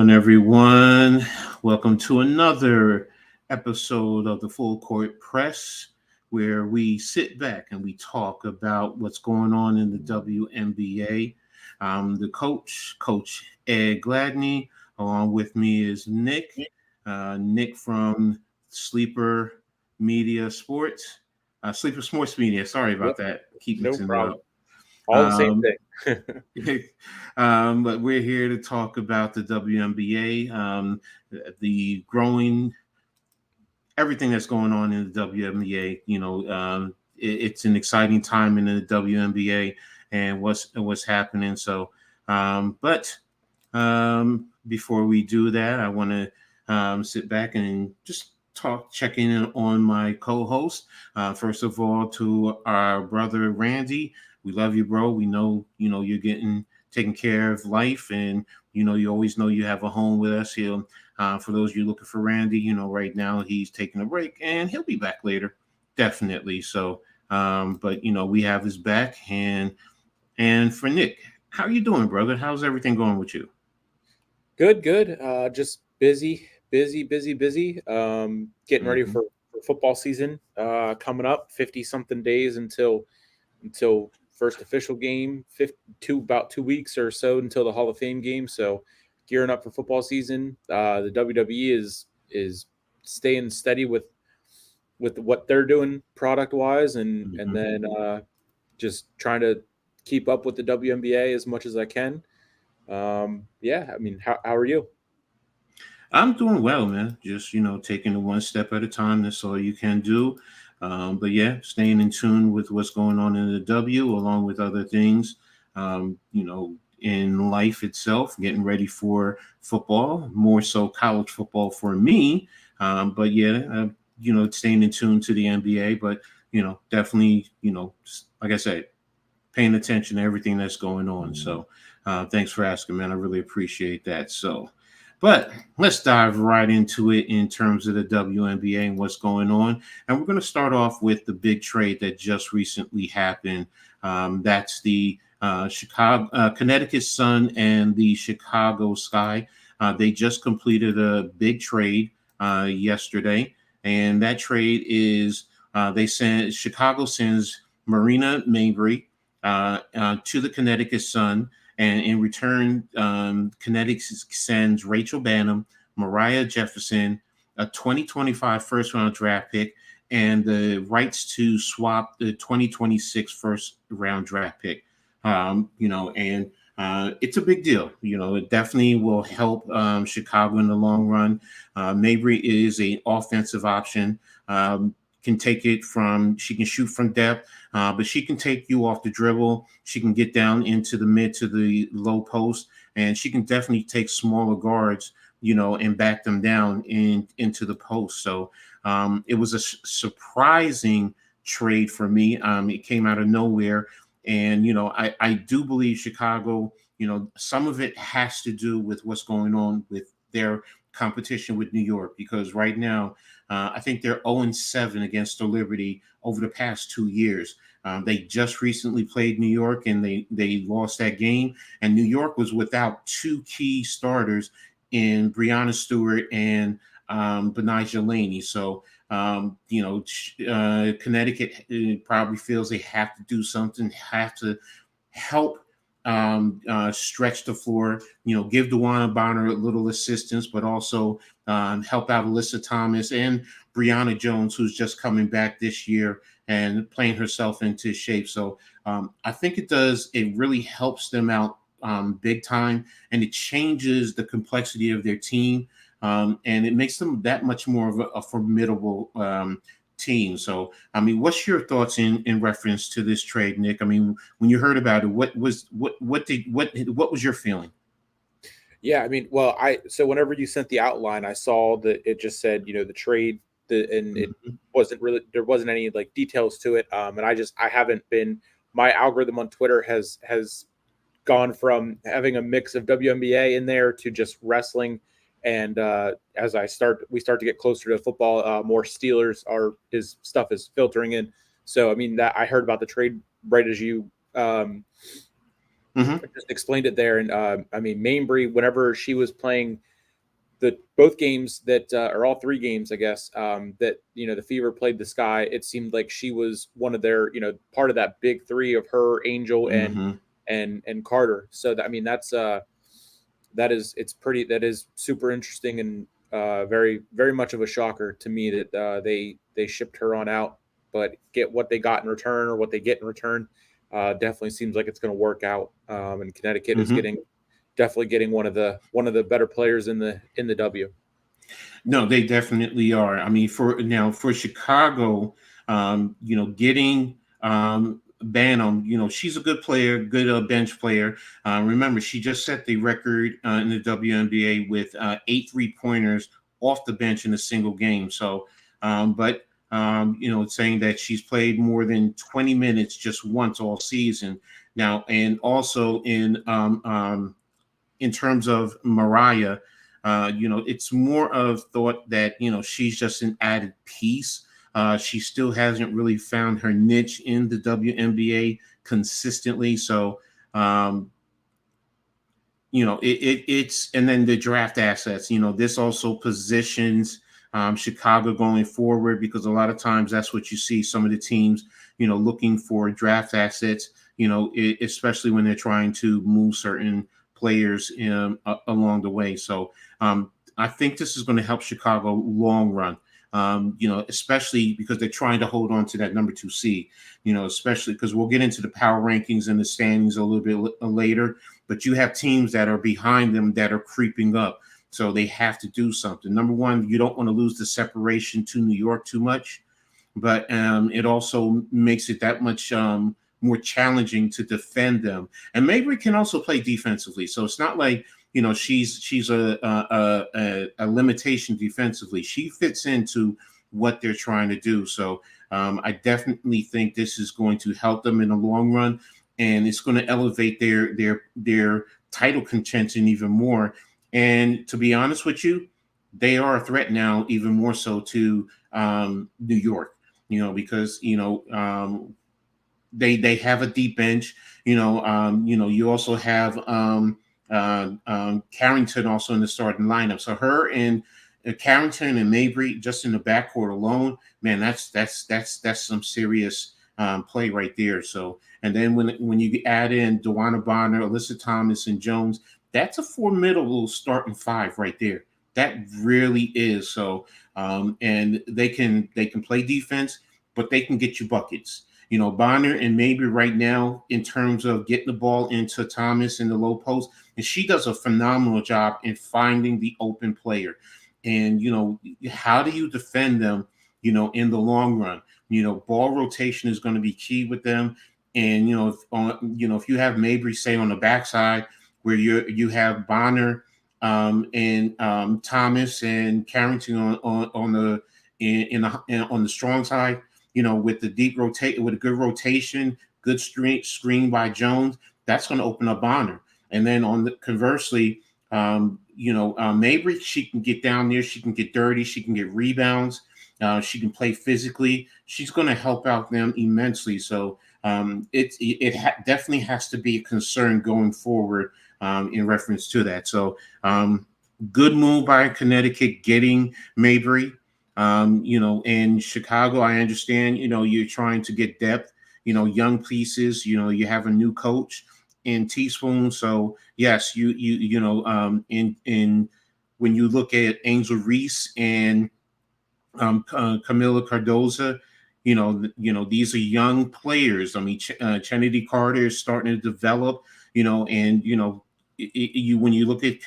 on, everyone? Welcome to another episode of the Full Court Press, where we sit back and we talk about what's going on in the WNBA. The Coach Ed Gladney. Along with me is Nick. Nick from Sleeper Media Sports. Sleeper Sports Media. Sorry about that. Keep No mixing it problem. up. All the same thing. But we're here to talk about the WNBA, the growing, everything that's going on in the WNBA. It's an exciting time in the WNBA and what's happening. So, before we do that, I want to sit back and just checking in on my co-host. First of all, to our brother Randy. We love you, bro. We know, you're getting taken care of life, and you always know you have a home with us here. For those of you looking for Randy, right now he's taking a break, and he'll be back later, definitely. So, but we have his back, and for Nick, how are you doing, brother? How's everything going with you? Good. Just busy. Getting ready for football season coming up. 50-something days until first official game. About 2 weeks or so until the Hall of Fame game. So gearing up for football season. The WWE is staying steady with what they're doing product wise, and then just trying to keep up with the WNBA as much as I can. How are you? I'm doing well, man. Just taking it one step at a time. That's all you can do. But yeah, staying in tune with what's going on in the W, along with other things. In life itself, getting ready for football, more so college football for me. But yeah, staying in tune to the NBA. But definitely, like I said, paying attention to everything that's going on. So, thanks for asking, man. I really appreciate that. So. But let's dive right into it in terms of the WNBA and what's going on. And we're going to start off with the big trade that just recently happened. That's the Connecticut Sun and the Chicago Sky. They just completed a big trade yesterday. And that trade is Chicago sends Marina Mabry to the Connecticut Sun. And in return, Connecticut sends Rachel Banham, Mariah Jefferson, a 2025 first-round draft pick, and the rights to swap the 2026 first-round draft pick. It's a big deal. It definitely will help Chicago in the long run. Mabry is an offensive option. She can shoot from depth, but she can take you off the dribble. She can get down into the mid to the low post, and she can definitely take smaller guards, and back them down into the post. So it was a surprising trade for me. It came out of nowhere. And, I do believe Chicago, some of it has to do with what's going on with their competition with New York, because right now, I think they're 0-7 against the Liberty over the past 2 years. They just recently played New York, and they lost that game. And New York was without two key starters in Breanna Stewart and Benijah Laney. So, Connecticut probably feels they have to do something, have to help stretch the floor, give DeWanna Bonner a little assistance, but also help out Alyssa Thomas and Brianna Jones, who's just coming back this year and playing herself into shape. So I think it really helps them out big time, and it changes the complexity of their team, and it makes them that much more of a formidable team. So, what's your thoughts in reference to this trade, Nick? When you heard about it, what was your feeling? Yeah, so whenever you sent the outline, I saw that it just said, the trade, it there wasn't any like details to it. And I haven't been, my algorithm on Twitter has gone from having a mix of WNBA in there to just wrestling. And as we start to get closer to football, more Steelers his stuff is filtering in. So, that I heard about the trade right as you just explained it there. And Mabry, whenever she was playing the both games that or all three games, I guess, that the Fever played the Sky, it seemed like she was one of their part of that big three of her, Angel, and Mm-hmm. and Carter. So I mean that is super interesting and very very much of a shocker to me that they shipped her on out, but get what they got in return or what they get in return definitely seems like it's going to work out. And Connecticut is Mm-hmm. definitely getting one of the better players in the W. No, they definitely are. I mean, for Chicago, getting Banham, she's a good player, good bench player. Remember, she just set the record in the WNBA with 8 3-pointers off the bench in a single game. So, but it's saying that she's played more than 20 minutes just once all season now, and also in terms of Mariah, it's more of thought that, she's just an added piece. She still hasn't really found her niche in the WNBA consistently. So, it's, and then the draft assets, this also positions Chicago going forward, because a lot of times that's what you see some of the teams, looking for draft assets, especially when they're trying to move certain players along the way. So I think this is going to help Chicago long run. Especially because they're trying to hold on to that number 2 seed, especially because we'll get into the power rankings and the standings a little bit later, but you have teams that are behind them that are creeping up. So they have to do something. Number one, you don't want to lose the separation to New York too much, but it also makes it that much more challenging to defend them. And Mabry can also play defensively, so it's not like she's a limitation defensively. She fits into what they're trying to do. So I definitely think this is going to help them in the long run, and it's going to elevate their title contention even more. And to be honest with you, they are a threat now, even more so to New York. Because they have a deep bench. You also have Carrington also in the starting lineup. So her and Carrington and Mabry just in the backcourt alone, man, that's some serious play right there. So, and then when you add in Dewana Bonner, Alyssa Thomas, and Jones, that's a formidable starting five right there. That really is. So, and they can play defense, but they can get you buckets. Bonner and maybe right now in terms of getting the ball into Thomas in the low post, and she does a phenomenal job in finding the open player. And, how do you defend them, in the long run? Ball rotation is going to be key with them. And, if you have Mabry, say, on the backside where you have Bonner and Thomas and Carrington on the strong side, with the deep rotate, with a good rotation, good screen by Jones, that's going to open up Bonner. And then conversely, Mabry, she can get down there, she can get dirty, she can get rebounds, she can play physically. She's going to help out them immensely. So definitely has to be a concern going forward in reference to that. So good move by Connecticut getting Mabry. In Chicago, I understand, you're trying to get depth, young pieces, you have a new coach in Teaspoon. So yes, in when you look at Angel Reese and Camila Cardoza, these are young players. I mean, Kennedy Carter is starting to develop, and when you look at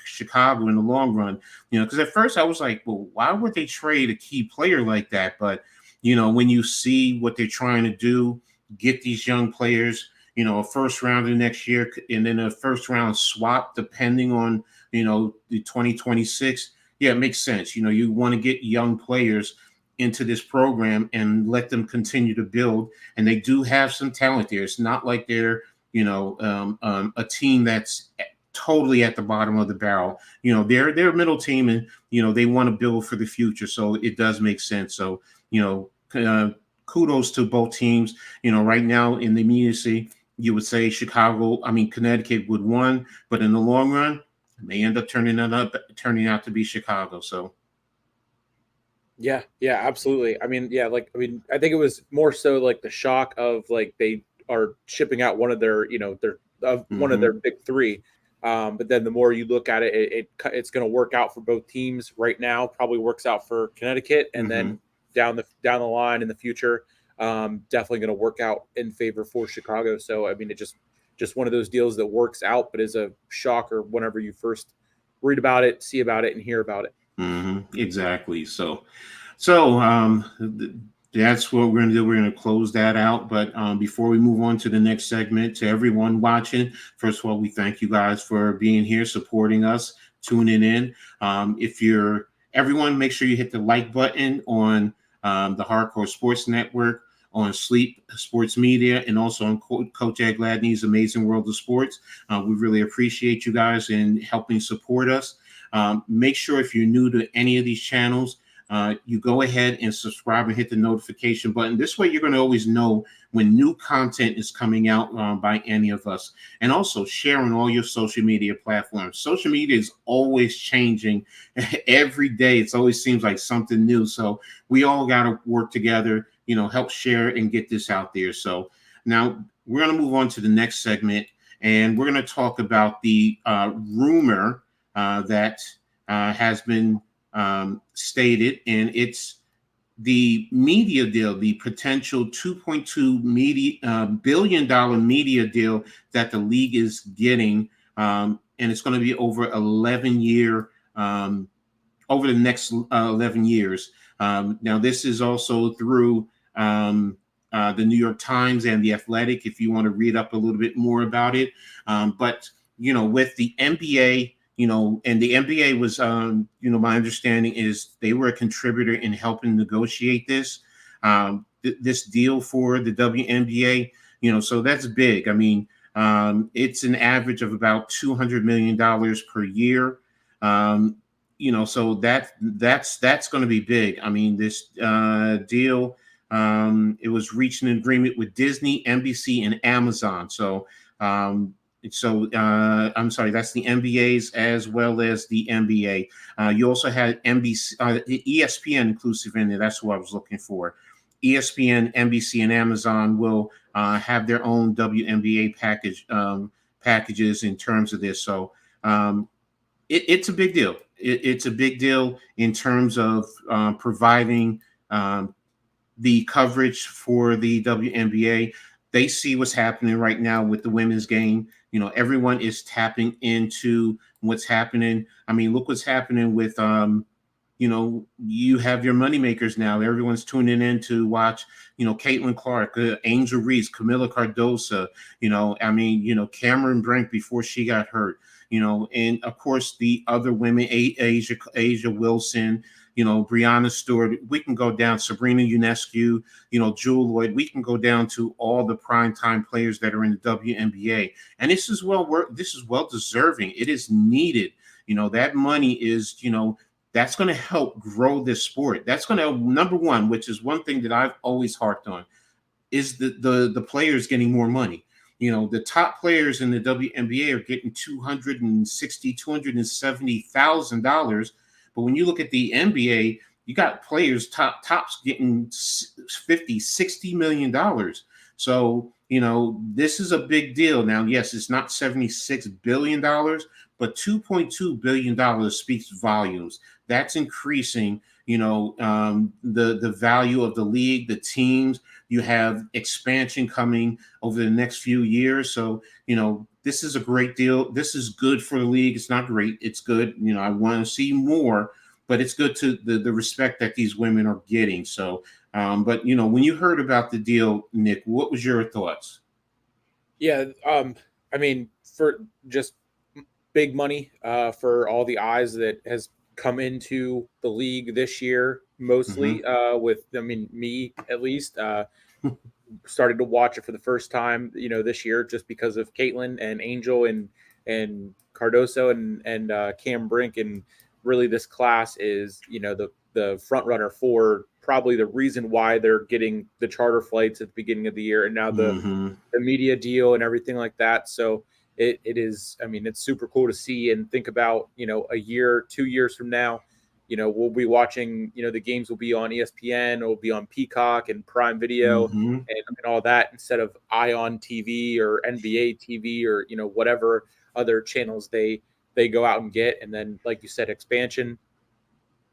Chicago in the long run, because at first I was like, well, why would they trade a key player like that? But when you see what they're trying to do, get these young players, a first rounder next year, and then a first round swap depending on the 2026. Yeah, it makes sense. You want to get young players into this program and let them continue to build, and they do have some talent there. It's not like they're a team that's totally at the bottom of the barrel. They're a middle team, and they want to build for the future. So it does make sense. So kudos to both teams. Right now in the immediacy, you would say Connecticut would win, but in the long run, may end up turning out to be Chicago. So. Yeah, absolutely. I mean, I think it was more so like the shock of like they are shipping out one of their, one of their big three. But then the more you look at it, it's going to work out for both teams right now. Probably works out for Connecticut, and then down the line in the future, definitely going to work out in favor for Chicago. So I mean, it just one of those deals that works out, but is a shocker whenever you first read about it, see about it, and hear about it. Exactly. So that's what we're going to do. We're going to close that out. But before we move on to the next segment, to everyone watching, first of all, we thank you guys for being here, supporting us, tuning in. Everyone, make sure you hit the like button on the Hardcore Sports Network, on Sleep Sports Media, and also on Coach Ed Gladney's Amazing World of Sports. We really appreciate you guys in helping support us. Make sure if you're new to any of these channels, you go ahead and subscribe and hit the notification button. This way you're going to always know when new content is coming out by any of us. And also share on all your social media platforms. Social media is always changing every day. It always seems like something new. So we all got to work together, help share and get this out there. So now we're going to move on to the next segment, and we're going to talk about the rumor that has been stated, and it's the media deal, the potential $2.2 billion media deal that the league is getting, and it's going to be over over the next 11 years. Now, this is also through the New York Times and The Athletic, if you want to read up a little bit more about it. But with the NBA, and the NBA was, my understanding is they were a contributor in helping negotiate this deal for the WNBA, so that's big. I mean, it's an average of about $200 million per year. So that's going to be big. I mean, this deal, it was reached an agreement with Disney, NBC, and Amazon. So I'm sorry, that's the NBA's as well as the NBA. You also had NBC, ESPN inclusive in there. That's what I was looking for. ESPN, NBC, and Amazon will have their own WNBA packages in terms of this. So it's a big deal. It's a big deal in terms of providing the coverage for the WNBA. They see what's happening right now with the women's game. Everyone is tapping into what's happening. I mean, look what's happening with, you have your moneymakers now. Everyone's tuning in to watch, Caitlin Clark, Angel Reese, Camila Cardoso, Cameron Brink before she got hurt, and of course the other women, Asia Wilson, Brianna Stewart. We can go down, Sabrina Ionescu, Jewel Lloyd. We can go down to all the primetime players that are in the WNBA. And this is well deserving. It is needed. That money is, that's going to help grow this sport. That's going to, number one, which is one thing that I've always harped on, is the players getting more money. The top players in the WNBA are getting $270,000. But when you look at the NBA, you got players tops getting $50-60 million. So, this is a big deal. Now, yes, it's not $76 billion, but $2.2 billion speaks volumes. That's increasing, the value of the league, the teams. You have expansion coming over the next few years. So, this is a great deal. This is good for the league. It's not great. It's good. I want to see more, but it's good to the respect that these women are getting. So, but when you heard about the deal, Nick, what was your thoughts? Yeah. I mean, for just big money, for all the eyes that has come into the league this year, mostly, me at least, started to watch it for the first time, this year, just because of Caitlin and Angel and Cardoso and Cam Brink. And really this class is, the front runner for probably the reason why they're getting the charter flights at the beginning of the year, and now the media deal and everything like that. So it is, I mean, it's super cool to see and think about, a year, 2 years from now, we'll be watching, the games will be on ESPN, or will be on Peacock and Prime Video Mm-hmm. and all that, instead of Ion TV or NBA TV, or, whatever other channels they go out and get. And then, like you said, expansion,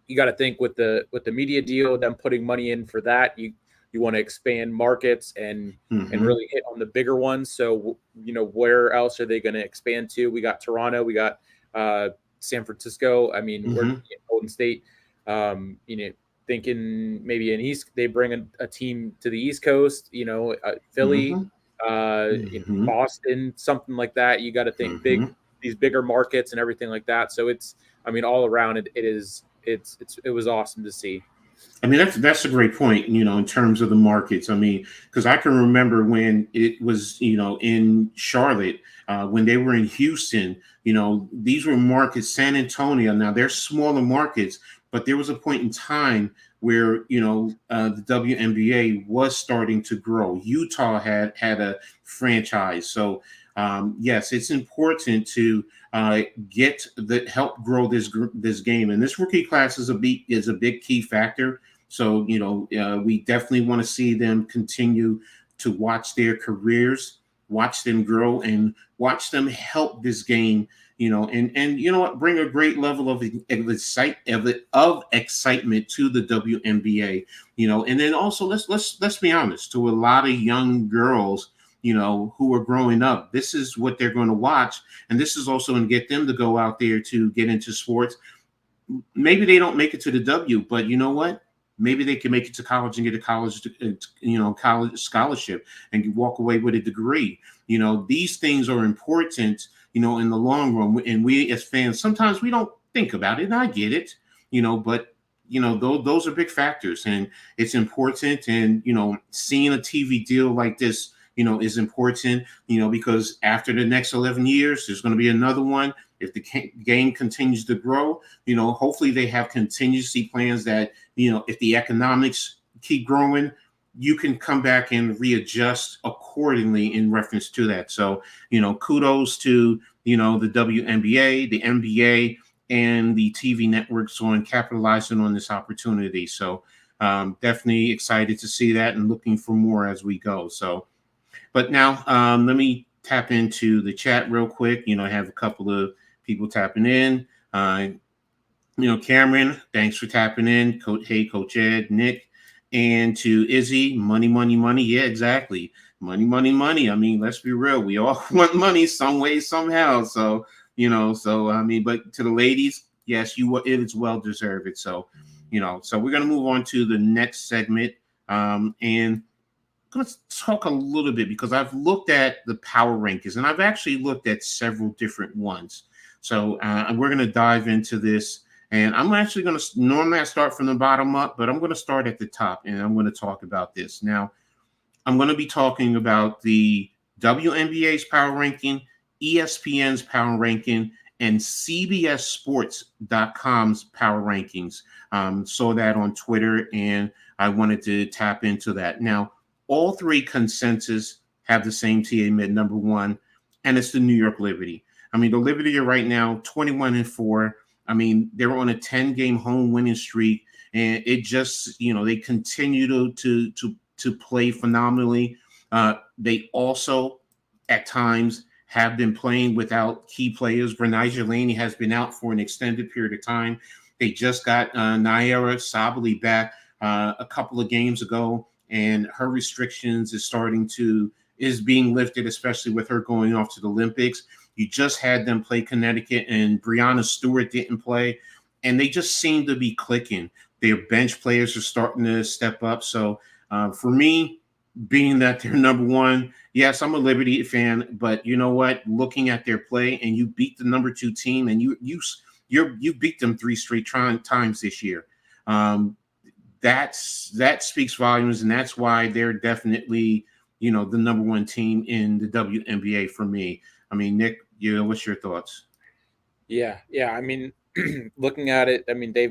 you got to think with the media deal, them putting money in for that, you want to expand markets and Mm-hmm. really hit on the bigger ones. So where else are they going to expand to? We got Toronto, we got San Francisco. I mean, we're Mm-hmm. Golden State. You know, thinking maybe they bring a team to the East Coast. Philly, Mm-hmm. Mm-hmm. Boston, something like that. You got to think Mm-hmm. these bigger markets and everything like that. So I mean, all around it was awesome to see. I mean, that's a great point, in terms of the markets. I mean, because I can remember when it was, in Charlotte, when they were in Houston, these were markets, San Antonio. Now they're smaller markets, but there was a point in time where, the WNBA was starting to grow. Utah had a franchise. So, yes, it's important to get the help grow this game. And this rookie class is a big key factor. So, we definitely want to see them continue to watch their careers, watch them grow, and watch them help this game, and you know what, bring a great level of excitement to the WNBA, and then also let's be honest, to a lot of young girls, who are growing up, this is what they're going to watch, and this is also going to get them to go out there to get into sports. Maybe they don't make it to the W, but you know what? Maybe they can make it to college and get a college scholarship and walk away with a degree. These things are important, in the long run. And we as fans, sometimes we don't think about it. And I get it, but those are big factors, and it's important. And seeing a TV deal like this, is important, because after the next 11 years, there's going to be another one. If the game continues to grow, hopefully they have contingency plans that, if the economics keep growing, you can come back and readjust accordingly in reference to that. So, kudos to, the WNBA, the NBA, and the TV networks on capitalizing on this opportunity. So, definitely excited to see that and looking for more as we go. So, but now let me tap into the chat real quick. I have a couple of people tapping in. Cameron, thanks for tapping in. Hey, Coach Ed, Nick, and to Izzy, money, money, money. Yeah, exactly. Money, money, money. I mean, let's be real. We all want money some way, somehow. So, I mean, but to the ladies, yes, it is well deserved. So, so we're going to move on to the next segment. And going to talk a little bit, because I've looked at the power rankings, and I've actually looked at several different ones. So we're going to dive into this, and I'm actually going to, normally I start from the bottom up, but I'm going to start at the top, and I'm going to talk about this. Now, I'm going to be talking about the WNBA's power ranking, ESPN's power ranking, and CBSSports.com's power rankings. Saw that on Twitter, and I wanted to tap into that. Now, all three consensus have the same TA mid, number one, and it's the New York Liberty. I mean, the Liberty are right now 21-4. I mean, they're on a 10-game home winning streak, and it just, they continue to play phenomenally. They also, at times, have been playing without key players. Bernice Laney has been out for an extended period of time. They just got Naira Sabally back a couple of games ago, and her restrictions is being lifted, especially with her going off to the Olympics. You just had them play Connecticut, and Breanna Stewart didn't play, and they just seem to be clicking. Their bench players are starting to step up. So for me, being that they're number one, yes, I'm a Liberty fan, but you know what? Looking at their play, and you beat the number two team, and you beat them 3 straight times this year. That speaks volumes, and that's why they're definitely, the number one team in the WNBA for me. I mean, Nick, what's your thoughts? Yeah. I mean, looking at it, I mean, they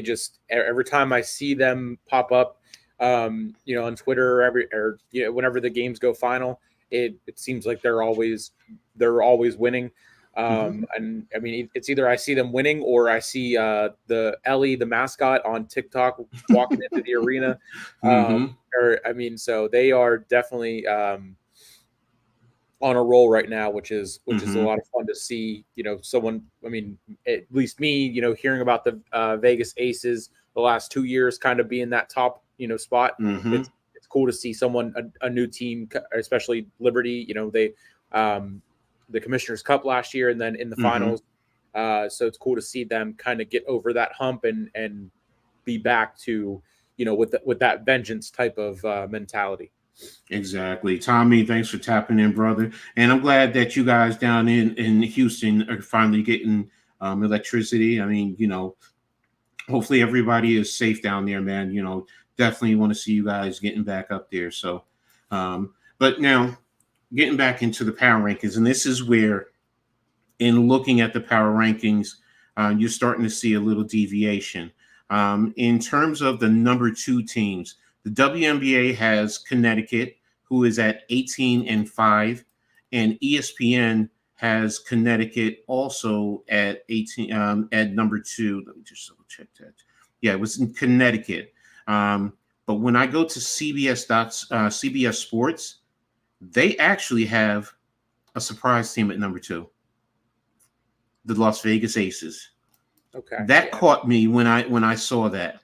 just, every time I see them pop up, on Twitter, or whenever the games go final, it seems like they're always winning. Mm-hmm. And I mean, it's either I see them winning or I see the Ellie, the mascot, on TikTok walking into the arena. Mm-hmm. Or I mean, so they are definitely on a roll right now, which is a Mm-hmm. lot of fun to see. Someone, I mean, at least me, hearing about the Vegas Aces the last 2 years, kind of being that top, spot. Mm-hmm. It's cool to see someone, a new team, especially Liberty. They the Commissioner's Cup last year, and then in the Mm-hmm. finals. So it's cool to see them kind of get over that hump and be back to with that vengeance type of mentality. Exactly. Tommy, thanks for tapping in, brother. And I'm glad that you guys down in Houston are finally getting electricity. I mean, hopefully everybody is safe down there, man. Definitely want to see you guys getting back up there. So, but now getting back into the power rankings, and this is where, in looking at the power rankings, you're starting to see a little deviation. In terms of the number two teams, the WNBA has Connecticut, who is at 18-5, and ESPN has Connecticut also at 18 at number two. Let me just double check that. Yeah, it was in Connecticut. But when I go to CBS Sports, they actually have a surprise team at number two, the Las Vegas Aces. Okay. That Yeah. caught me when I saw that.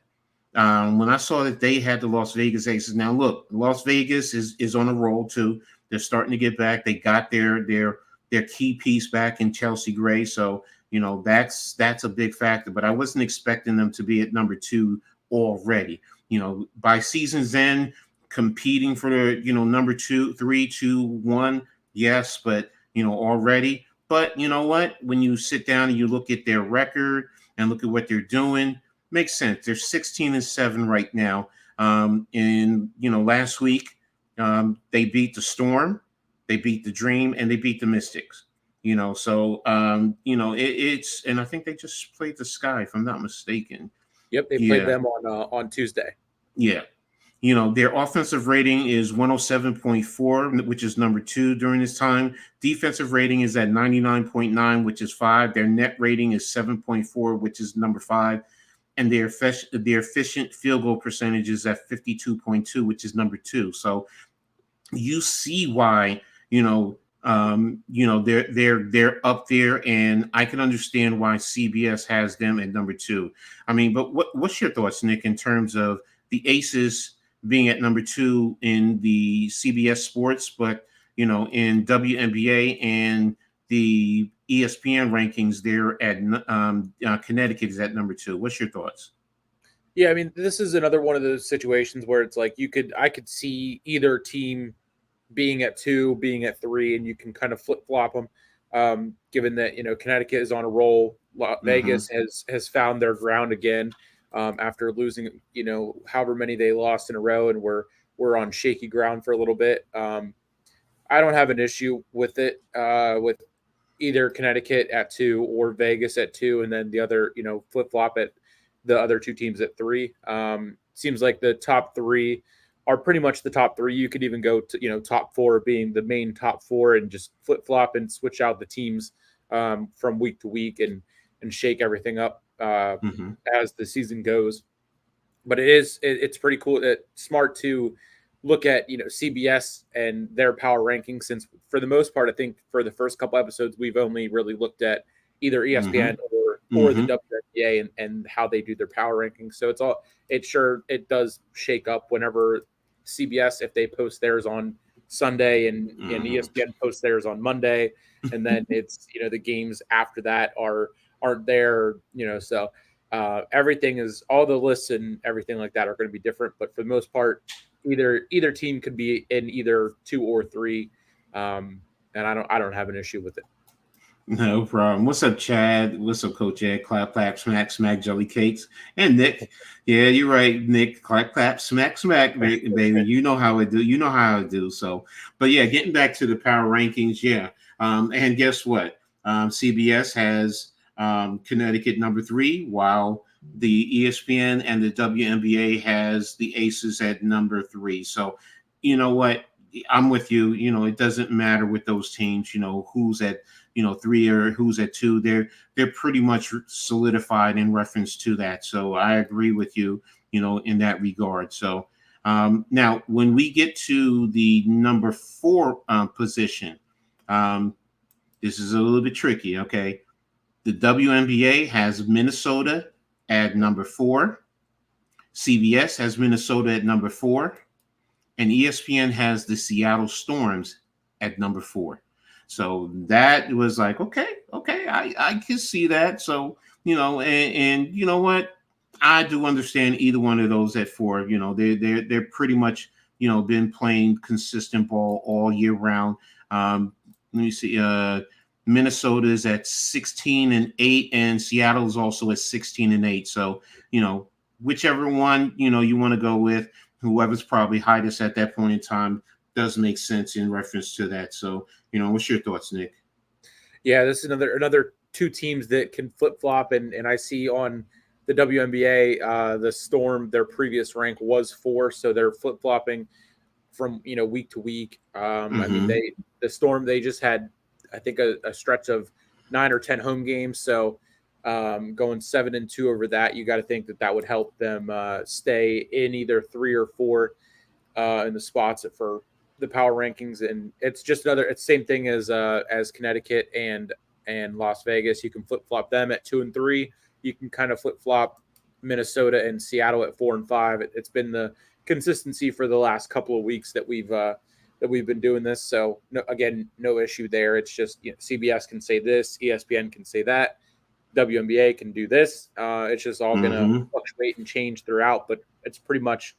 When I saw that they had the Las Vegas Aces. Now look, Las Vegas is on a roll too. They're starting to get back. They got their key piece back in Chelsea Gray. So that's a big factor. But I wasn't expecting them to be at number two already. By season's end, competing for the number 2, 3, 2, 1. Yes, but already. But you know what? When you sit down and you look at their record and look at what they're doing, makes sense. They're 16-7 right now. And last week they beat the Storm, they beat the Dream, and they beat the Mystics. So it's, and I think they just played the Sky, if I'm not mistaken. Yep, they played Yeah, them on Tuesday. yeah. Their offensive rating is 107.4, which is number two during this time. Defensive rating is at 99.9, which is 5. Their net rating is 7.4, which is number 5. And their efficient field goal percentage is at 52.2, which is number 2. So you see why, they're up there, and I can understand why CBS has them at number 2. I mean, but what's your thoughts, Nick, in terms of the Aces being at number 2 in the CBS Sports, but in WNBA and the ESPN rankings, they're at Connecticut is at number 2. What's your thoughts? Yeah, I mean, this is another one of those situations where it's like I could see either team being at 2, being at 3, and you can kind of flip flop them. Given that Connecticut is on a roll, Mm-hmm. Vegas has found their ground again after losing however many they lost in a row, and we're on shaky ground for a little bit. I don't have an issue with it with either Connecticut at 2 or Vegas at 2, and then the other flip flop at the other two teams at 3. Seems like the top 3 are pretty much the top 3. You could even go to top 4 being the main top 4 and just flip flop and switch out the teams from week to week and shake everything up Mm-hmm. as the season goes. But it's pretty cool, smart to look at CBS and their power rankings, since for the most part I think for the first couple episodes we've only really looked at either ESPN Mm-hmm. or the Mm-hmm. WNBA and how they do their power rankings. So it does shake up whenever CBS, if they post theirs on Sunday and Mm-hmm. ESPN posts theirs on Monday, and then it's the games after that aren't there, so everything is, all the lists and everything like that are going to be different, but for the most part either team could be in either 2 or 3, and I don't have an issue with it. No problem. What's up, Chad? What's up, Coach Ed? Clap, clap, smack, smack, jelly cakes. And Nick. Yeah, you're right, Nick. Clap, clap, smack, smack, baby. You know how I do. You know how I do. So, but yeah, getting back to the power rankings, yeah. And guess what? CBS has Connecticut number 3, while the ESPN and the WNBA has the Aces at number 3. So, you know what? I'm with you. It doesn't matter with those teams. Who's at 3 or who's at 2. They're pretty much solidified in reference to that. So I agree with you. In that regard. So now when we get to the number 4 position, this is a little bit tricky. Okay, the WNBA has Minnesota at number 4. CBS has Minnesota at number 4. And ESPN has the Seattle Storms at number 4. So that was like, okay, I can see that. So, and you know what? I do understand either one of those at 4. They're pretty much, been playing consistent ball all year round. Let me see. Minnesota is at 16-8, and Seattle is also at 16-8. So, whichever one, you want to go with, whoever's probably highest at that point in time does make sense in reference to that. So, what's your thoughts, Nick? Yeah, this is another 2 teams that can flip flop, and I see on the WNBA, the Storm, their previous rank was 4, so they're flip flopping from week to week. I mean, the Storm, they just had, I think, a stretch of 9 or 10 home games, so going 7-2 over that, you got to think that would help them stay in either 3 or 4 in the spots for the power rankings. And it's just it's the same thing as Connecticut and Las Vegas. You can flip flop them at 2 and 3. You can kind of flip flop Minnesota and Seattle at 4 and 5. It's been the consistency for the last couple of weeks that we've been doing this. So no issue there. It's just CBS can say this, ESPN can say that. WNBA can do this. It's just all going to fluctuate and change throughout, but it's pretty much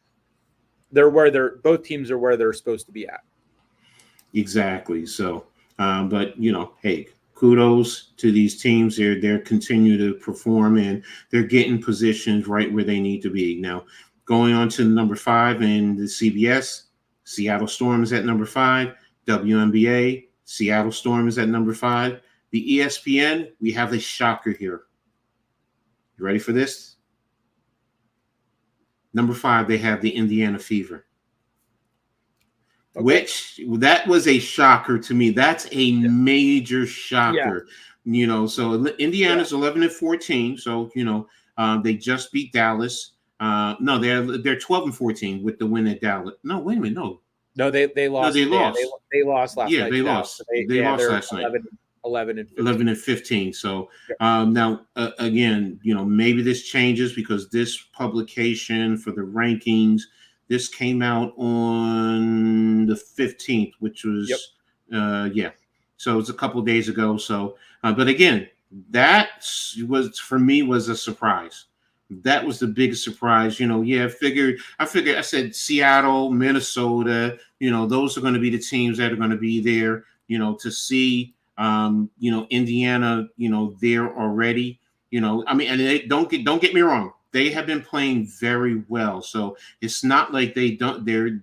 both teams are where they're supposed to be at. Exactly. So, but hey, kudos to these teams. They're continue to perform, and they're getting positions right where they need to be. Now, going on to number 5 in the CBS, Seattle Storm is at number 5. WNBA, Seattle Storm is at number 5. The ESPN, we have a shocker here. You ready for this? Number 5, they have the Indiana Fever. Okay. Which, that was a shocker to me. That's a major shocker. Yeah. So Indiana's 11-14. So, they just beat Dallas. No, they're 12-14 with the win at Dallas. No, wait a minute. No, they lost. No, they lost. They lost last night. Yeah, they lost. They lost last night. 11-15. So now again, maybe this changes because this publication for the rankings, this came out on the 15th, which was so it's a couple of days ago. So but again, that was for me was a surprise. That was the biggest surprise. I said Seattle, Minnesota, those are going to be the teams that are going to be there, to see Indiana, there already, I mean, and they don't get me wrong. They have been playing very well. So it's not like they're,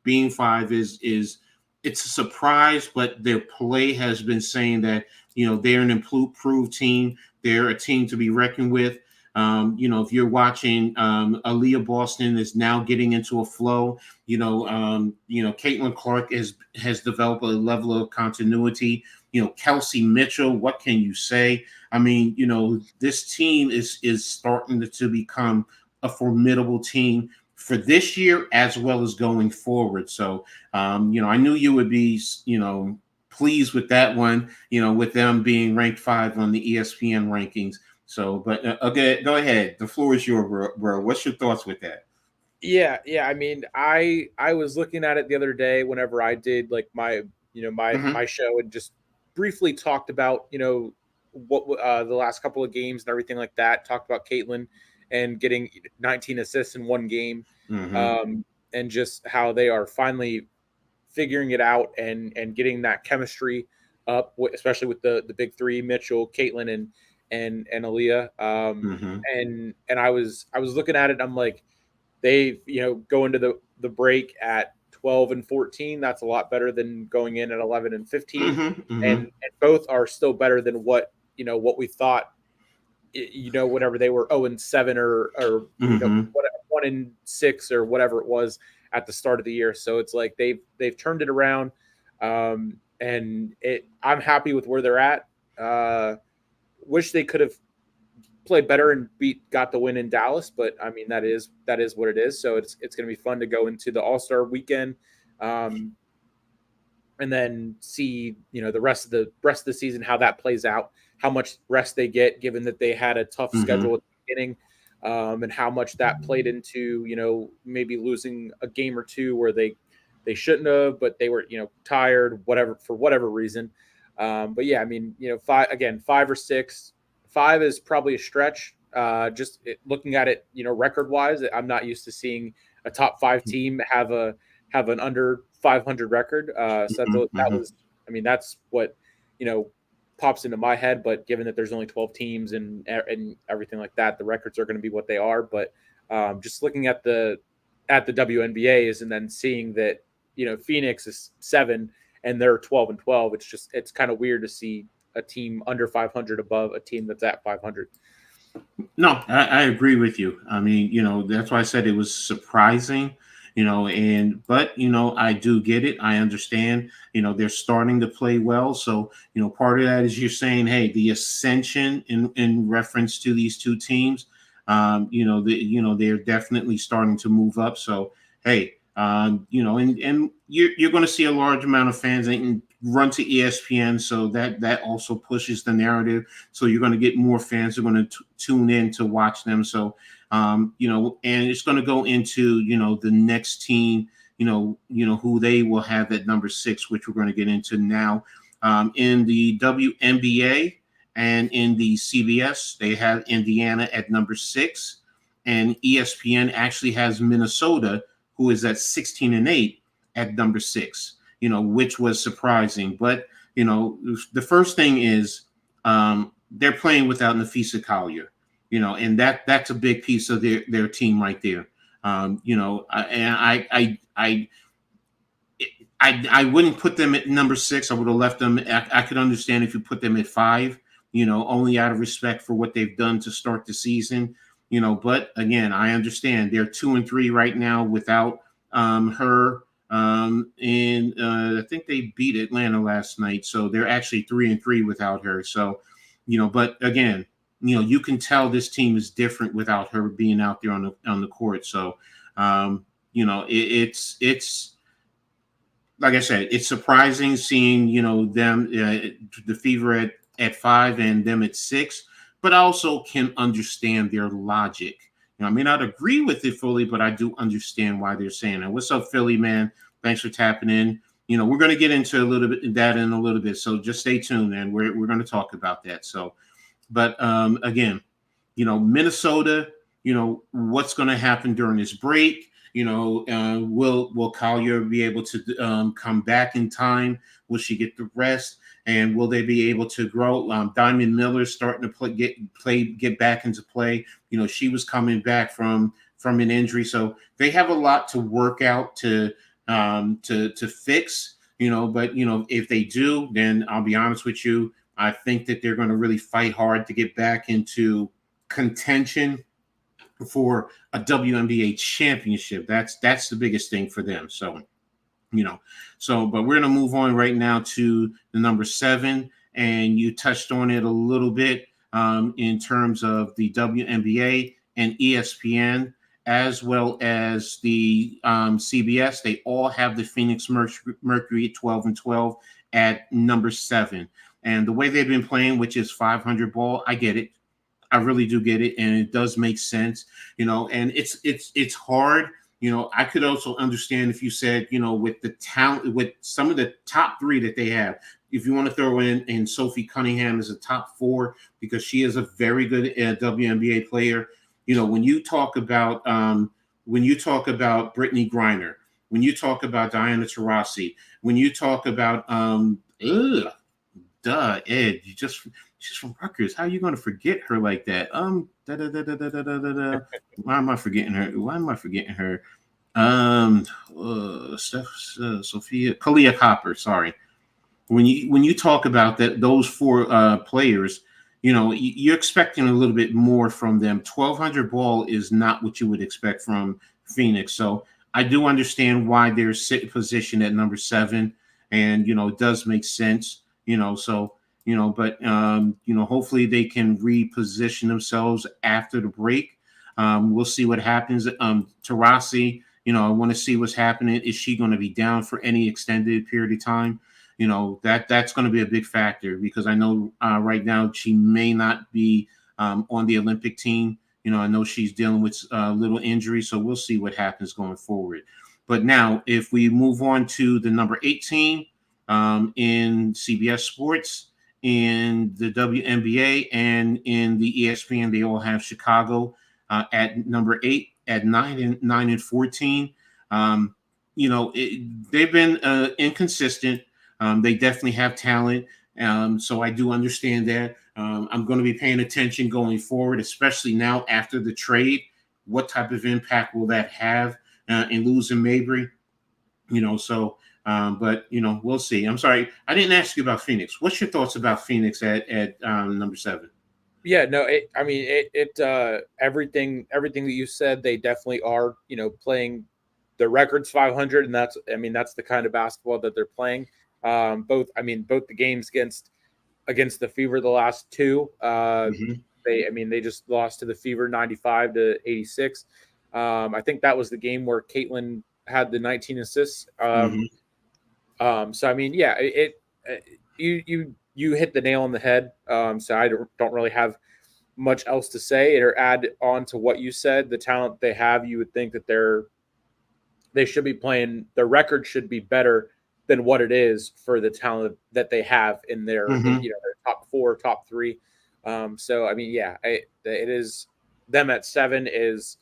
being 5 is it's a surprise, but their play has been saying that, they're an improved team. They're a team to be reckoned with. If you're watching, Aaliyah Boston is now getting into a flow. Caitlin Clark has developed a level of continuity. Kelsey Mitchell, what can you say? I mean, this team is starting to become a formidable team for this year as well as going forward. So, I knew you would be, pleased with that one, with them being ranked 5 on the ESPN rankings. So, but okay, go ahead. The floor is yours, bro. What's your thoughts with that? Yeah. I mean, I was looking at it the other day whenever I did like my my show and just briefly talked about what the last couple of games and everything like that. Talked about Caitlin and getting 19 assists in one game, and just how they are finally figuring it out and getting that chemistry up, especially with the big 3, Mitchell, Caitlin, and Aaliyah. And I was looking at it. I'm like, they go into the break at 12-14. That's a lot better than going in at 11-15. And both are still better than what we thought. Whenever they were 0-7 or 1-6 or whatever it was at the start of the year. So it's like they've turned it around, and I'm happy with where they're at. Wish they could have played better and got the win in Dallas, but I mean that is what it is. So it's going to be fun to go into the All-Star weekend, and then see the rest of the season, how that plays out, how much rest they get, given that they had a tough schedule at the beginning, and how much that played into maybe losing a game or two where they shouldn't have, but they were tired, whatever, for whatever reason. But yeah, I mean, 5 or 6. 5 is probably a stretch. Looking at it, record wise, I'm not used to seeing a top 5 team have an under 500 record. So that was, I mean, that's what pops into my head. But given that there's only 12 teams and everything like that, the records are going to be what they are. But just looking at the WNBAs and then seeing that Phoenix is 7 and they're 12-12, it's kind of weird to see a team under 500 above a team that's at 500. No, I agree with you. I mean, that's why I said it was surprising, but I do get it. I understand, they're starting to play well. So, part of that is you're saying, hey, the ascension in reference to these two teams, they're definitely starting to move up. So, hey, and you're going to see a large amount of fans and run to ESPN, so that also pushes the narrative. So you're going to get more fans who are going to tune in to watch them. So, and it's going to go into the next team, who they will have at number 6, which we're going to get into now. In the WNBA and in the CBS, they have Indiana at number 6, and ESPN actually has Minnesota, who is at 16-8 at number 6, which was surprising. But, the first thing is they're playing without Nafisa Collier, and that's a big piece of their team right there. I wouldn't put them at number 6. I would have left them. I could understand if you put them at 5, only out of respect for what they've done to start the season. But again, I understand they're 2-3 right now without her. And I think they beat Atlanta last night, so they're actually 3-3 without her. So, but again, you can tell this team is different without her being out there on the court. So, it's like I said, it's surprising seeing them the Fever at 5 and them at 6. But I also can understand their logic. I may not agree with it fully, but I do understand why they're saying it. What's up, Philly, man? Thanks for tapping in. We're going to get into a little bit of that in a little bit, so just stay tuned, man. We're going to talk about that. So, but again, Minnesota, what's going to happen during this break? Will Collier be able to come back in time? Will she get the rest? And will they be able to grow? Diamond Miller's starting to get back into play. She was coming back from an injury, so they have a lot to work out to fix. But if they do, then I'll be honest with you. I think that they're going to really fight hard to get back into contention for a WNBA championship. That's the biggest thing for them. So. But we're going to move on right now to the number 7. And you touched on it a little bit in terms of the WNBA and ESPN, as well as the CBS. They all have the Phoenix Mercury at 12-12 at number 7. And the way they've been playing, which is 500 ball, I get it. I really do get it. And it does make sense, and it's hard. I could also understand if you said, with the talent, with some of the top 3 that they have, if you want to throw in Sophie Cunningham as a top 4, because she is a very good WNBA player. When you talk about Brittany Griner, when you talk about Diana Taurasi, when you talk about Ed, she's from Rutgers. How are you going to forget her like that? Why am I forgetting her? Sophia Kalia Copper. Sorry. When you talk about those 4 players, you're expecting a little bit more from them. 1200 ball is not what you would expect from Phoenix. So I do understand why they're positioned at number 7, and it does make sense. So but hopefully they can reposition themselves after the break. We'll see what happens. Tarasi, I want to see what's happening. Is she going to be down for any extended period of time? That's going to be a big factor, because I know right now she may not be on the Olympic team. I know she's dealing with little injury, so we'll see what happens going forward. But now, if we move on to the number 18 in CBS Sports, in the WNBA, and in the ESPN, they all have Chicago at number 8 at 9-14. They've been inconsistent. They definitely have talent. So I do understand that. I'm going to be paying attention going forward, especially now after the trade. What type of impact will that have in losing Mabry? But we'll see. I'm sorry, I didn't ask you about Phoenix. What's your thoughts about Phoenix at number 7? Yeah, no, everything that you said, they definitely are, playing the records 500, and that's the kind of basketball that they're playing. Both the games against the Fever, the last two, they just lost to the Fever 95-86. I think that was the game where Caitlin had the 19 assists. So yeah, you hit the nail on the head. So I don't really have much else to say or add on to what you said. The talent they have, you would think that they should be playing. Their record should be better than what it is for the talent that they have in their their top 4, top 3. So yeah, it is them at 7 is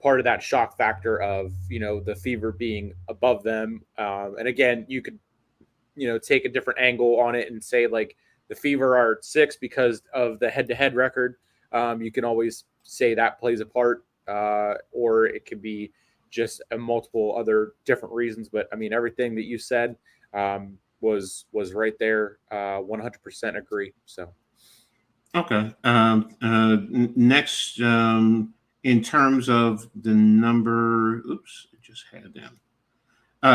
part of that shock factor of the Fever being above them. And again, you could take a different angle on it and say like the Fever are 6 because of the head-to-head record. You can always say that plays a part, or it could be just a multiple other different reasons. But everything that you said was right there. 100% agree. So. Okay. Next, in terms of the number, I just had them.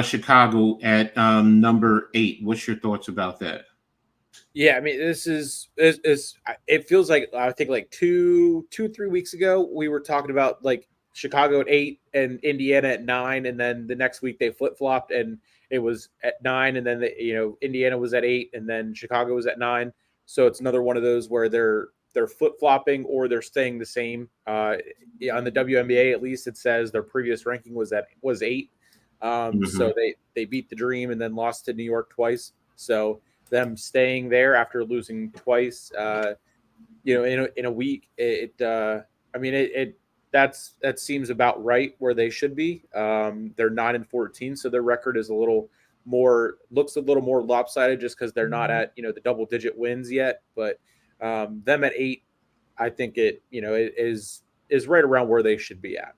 Chicago at number 8. What's your thoughts about that? Yeah, this is it feels like I think like 3 weeks ago we were talking about like Chicago at 8 and Indiana at 9, and then the next week they flip flopped and it was at 9, and then Indiana was at 8, and then Chicago was at 9. So it's another one of those where they're flip flopping or they're staying the same. On the WNBA, at least it says their previous ranking was 8. So they beat the Dream and then lost to New York twice. So them staying there after losing twice, in a week, that seems about right where they should be. They're 9-14, so their record is looks a little more lopsided just because they're not at the double digit wins yet. But them at 8, I think it is right around where they should be at.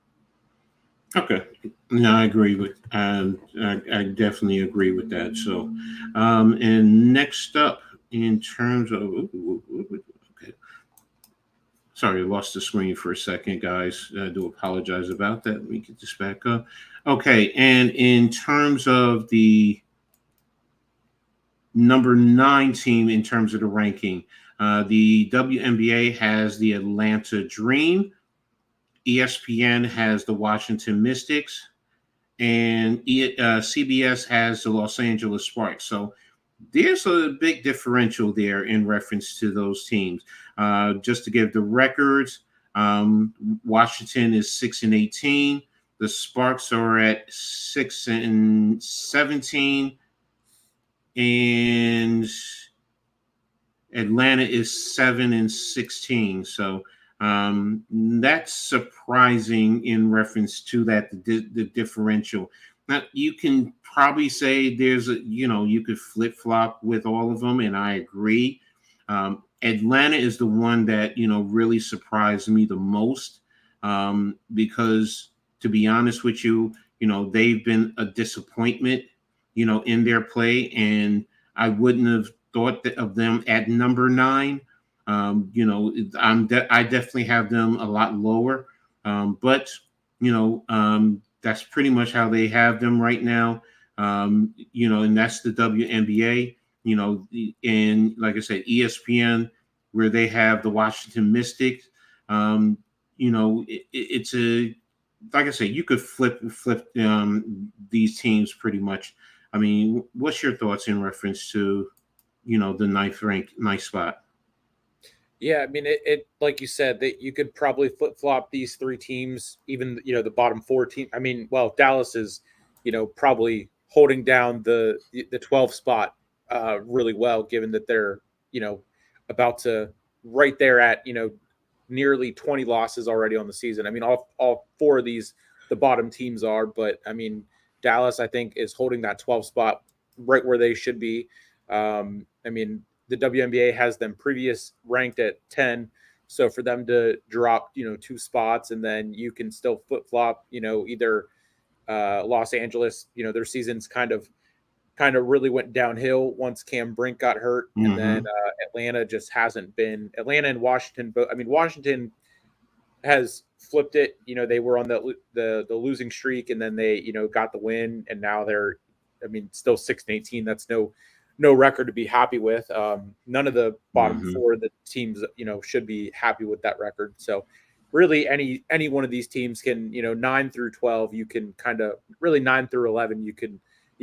Okay, no, I agree with. I definitely agree with that. So, and next up, in terms of, okay, sorry, I lost the screen for a second, guys. I do apologize about that. Let me get this back up. Okay, and in terms of the number 9 team in terms of the ranking, the WNBA has the Atlanta Dream. ESPN has the Washington Mystics, and CBS has the Los Angeles Sparks. So there's a big differential there in reference to those teams. Just to give the records, Washington is 6-18. The Sparks are at 6-17, and Atlanta is 7-16. So that's surprising in reference to that, the differential. Now, you can probably say you could flip flop with all of them, and I agree. Atlanta is the one that really surprised me the most, because to be honest with you, they've been a disappointment, in their play, and I wouldn't have thought of them at number 9. I definitely have them a lot lower, but That's pretty much how they have them right now. And that's the WNBA. And like I said, ESPN, where they have the Washington Mystics. It's a like I said, you could flip these teams pretty much. I mean, what's your thoughts in reference to the ninth spot? Yeah, I mean, it like you said that you could probably flip flop these three teams, even the bottom four team. I mean, well, Dallas is probably holding down the 12 spot really well, given that they're about to right there at nearly 20 losses already on the season. I mean, all four of these the bottom teams are, but I mean, Dallas I think is holding that 12 spot right where they should be. I mean, the WNBA has them previous ranked at 10. So for them to drop, two spots and then you can still flip flop, either Los Angeles, their season's kind of really went downhill once Cam Brink got hurt, and then Atlanta just hasn't been. Atlanta and Washington, but I mean Washington has flipped it. They were on the losing streak, and then they got the win, and now they're, I mean, still 6-18. That's no record to be happy with. None of the bottom four of the teams should be happy with that record. So really any one of these teams can 9 through 12 you can kind of really 9 through 11 you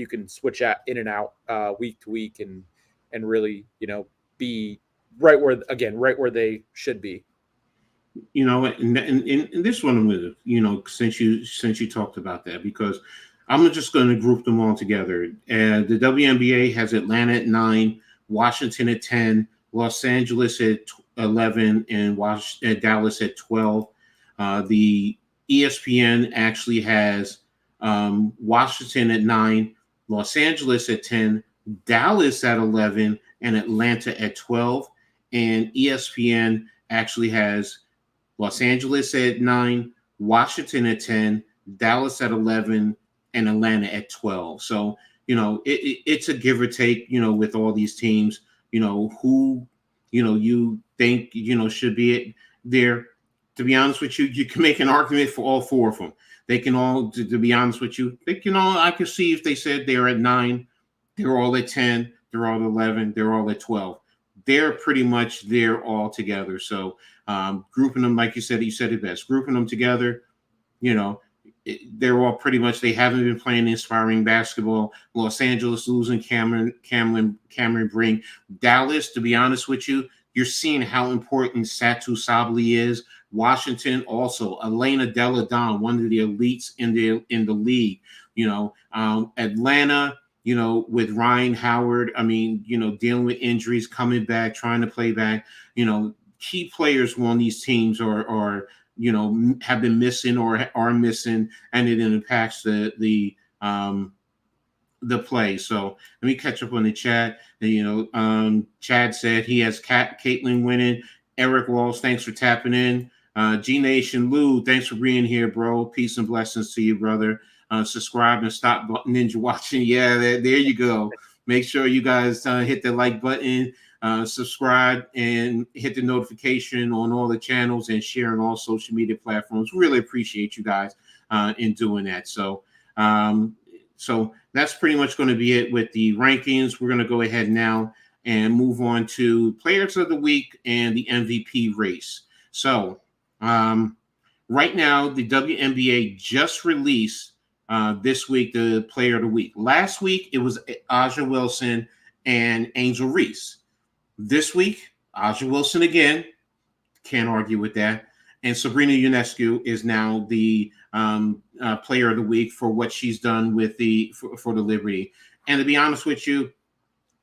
can switch in and out week to week and really be right where they should be. And this one with since you talked about that, because I'm just going to group them all together. The WNBA has Atlanta at 9, Washington at 10, Los Angeles at 11, and Dallas at 12. The ESPN actually has Washington at 9, Los Angeles at 10, Dallas at 11, and Atlanta at 12. And ESPN actually has Los Angeles at 9, Washington at 10, Dallas at 11, and Atlanta at 12. So, it's a give or take, with all these teams, who, you think, should be there. To be honest with you, you can make an argument for all four of them. They can all, to be honest with you, I could see if they said they're at 9, they're all at 10, they're all at 11, they're all at 12. They're pretty much there all together. So grouping them, like you said it best, grouping them together, they're all pretty much, they haven't been playing inspiring basketball. Los Angeles losing Cameron Brink. Dallas, to be honest with you, you're seeing how important Satu Sabally is. Washington also, Elena Delle Donne, one of the elites in the league. Atlanta, with Ryan Howard, I mean, dealing with injuries, coming back, trying to play back, key players on these teams are have been missing or are missing, and it impacts the play. So let me catch up on the chat. Chad said he has Caitlin winning. Eric Walls, thanks for tapping in. G Nation Lou, thanks for being here, bro. Peace and blessings to you, brother. Subscribe and stop ninja watching. Yeah, there you go. Make sure you guys hit the like button, subscribe, and hit the notification on all the channels and share on all social media platforms. Really appreciate you guys in doing that. So that's pretty much going to be it with the rankings. We're going to go ahead now and move on to Players of the Week and the MVP race. So right now, the WNBA just released this week the Player of the Week. Last week, it was Aja Wilson and Angel Reese. This week, Aja Wilson again. Can't argue with that. And Sabrina Ionescu is now the Player of the Week for what she's done with for the Liberty. And to be honest with you,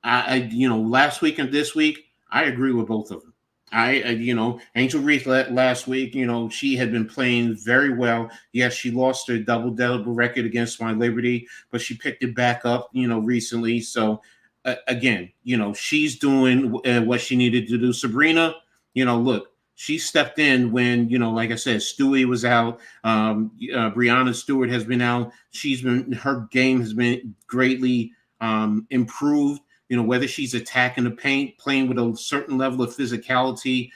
last week and this week, I agree with both of them. Angel Reese last week, she had been playing very well. Yes, she lost her double record against my Liberty, but she picked it back up, recently. So again, she's doing what she needed to do. Sabrina, look, she stepped in when, like I said, Stewie was out. Breanna Stewart has been out. Her game has been greatly improved. Whether she's attacking the paint, playing with a certain level of physicality,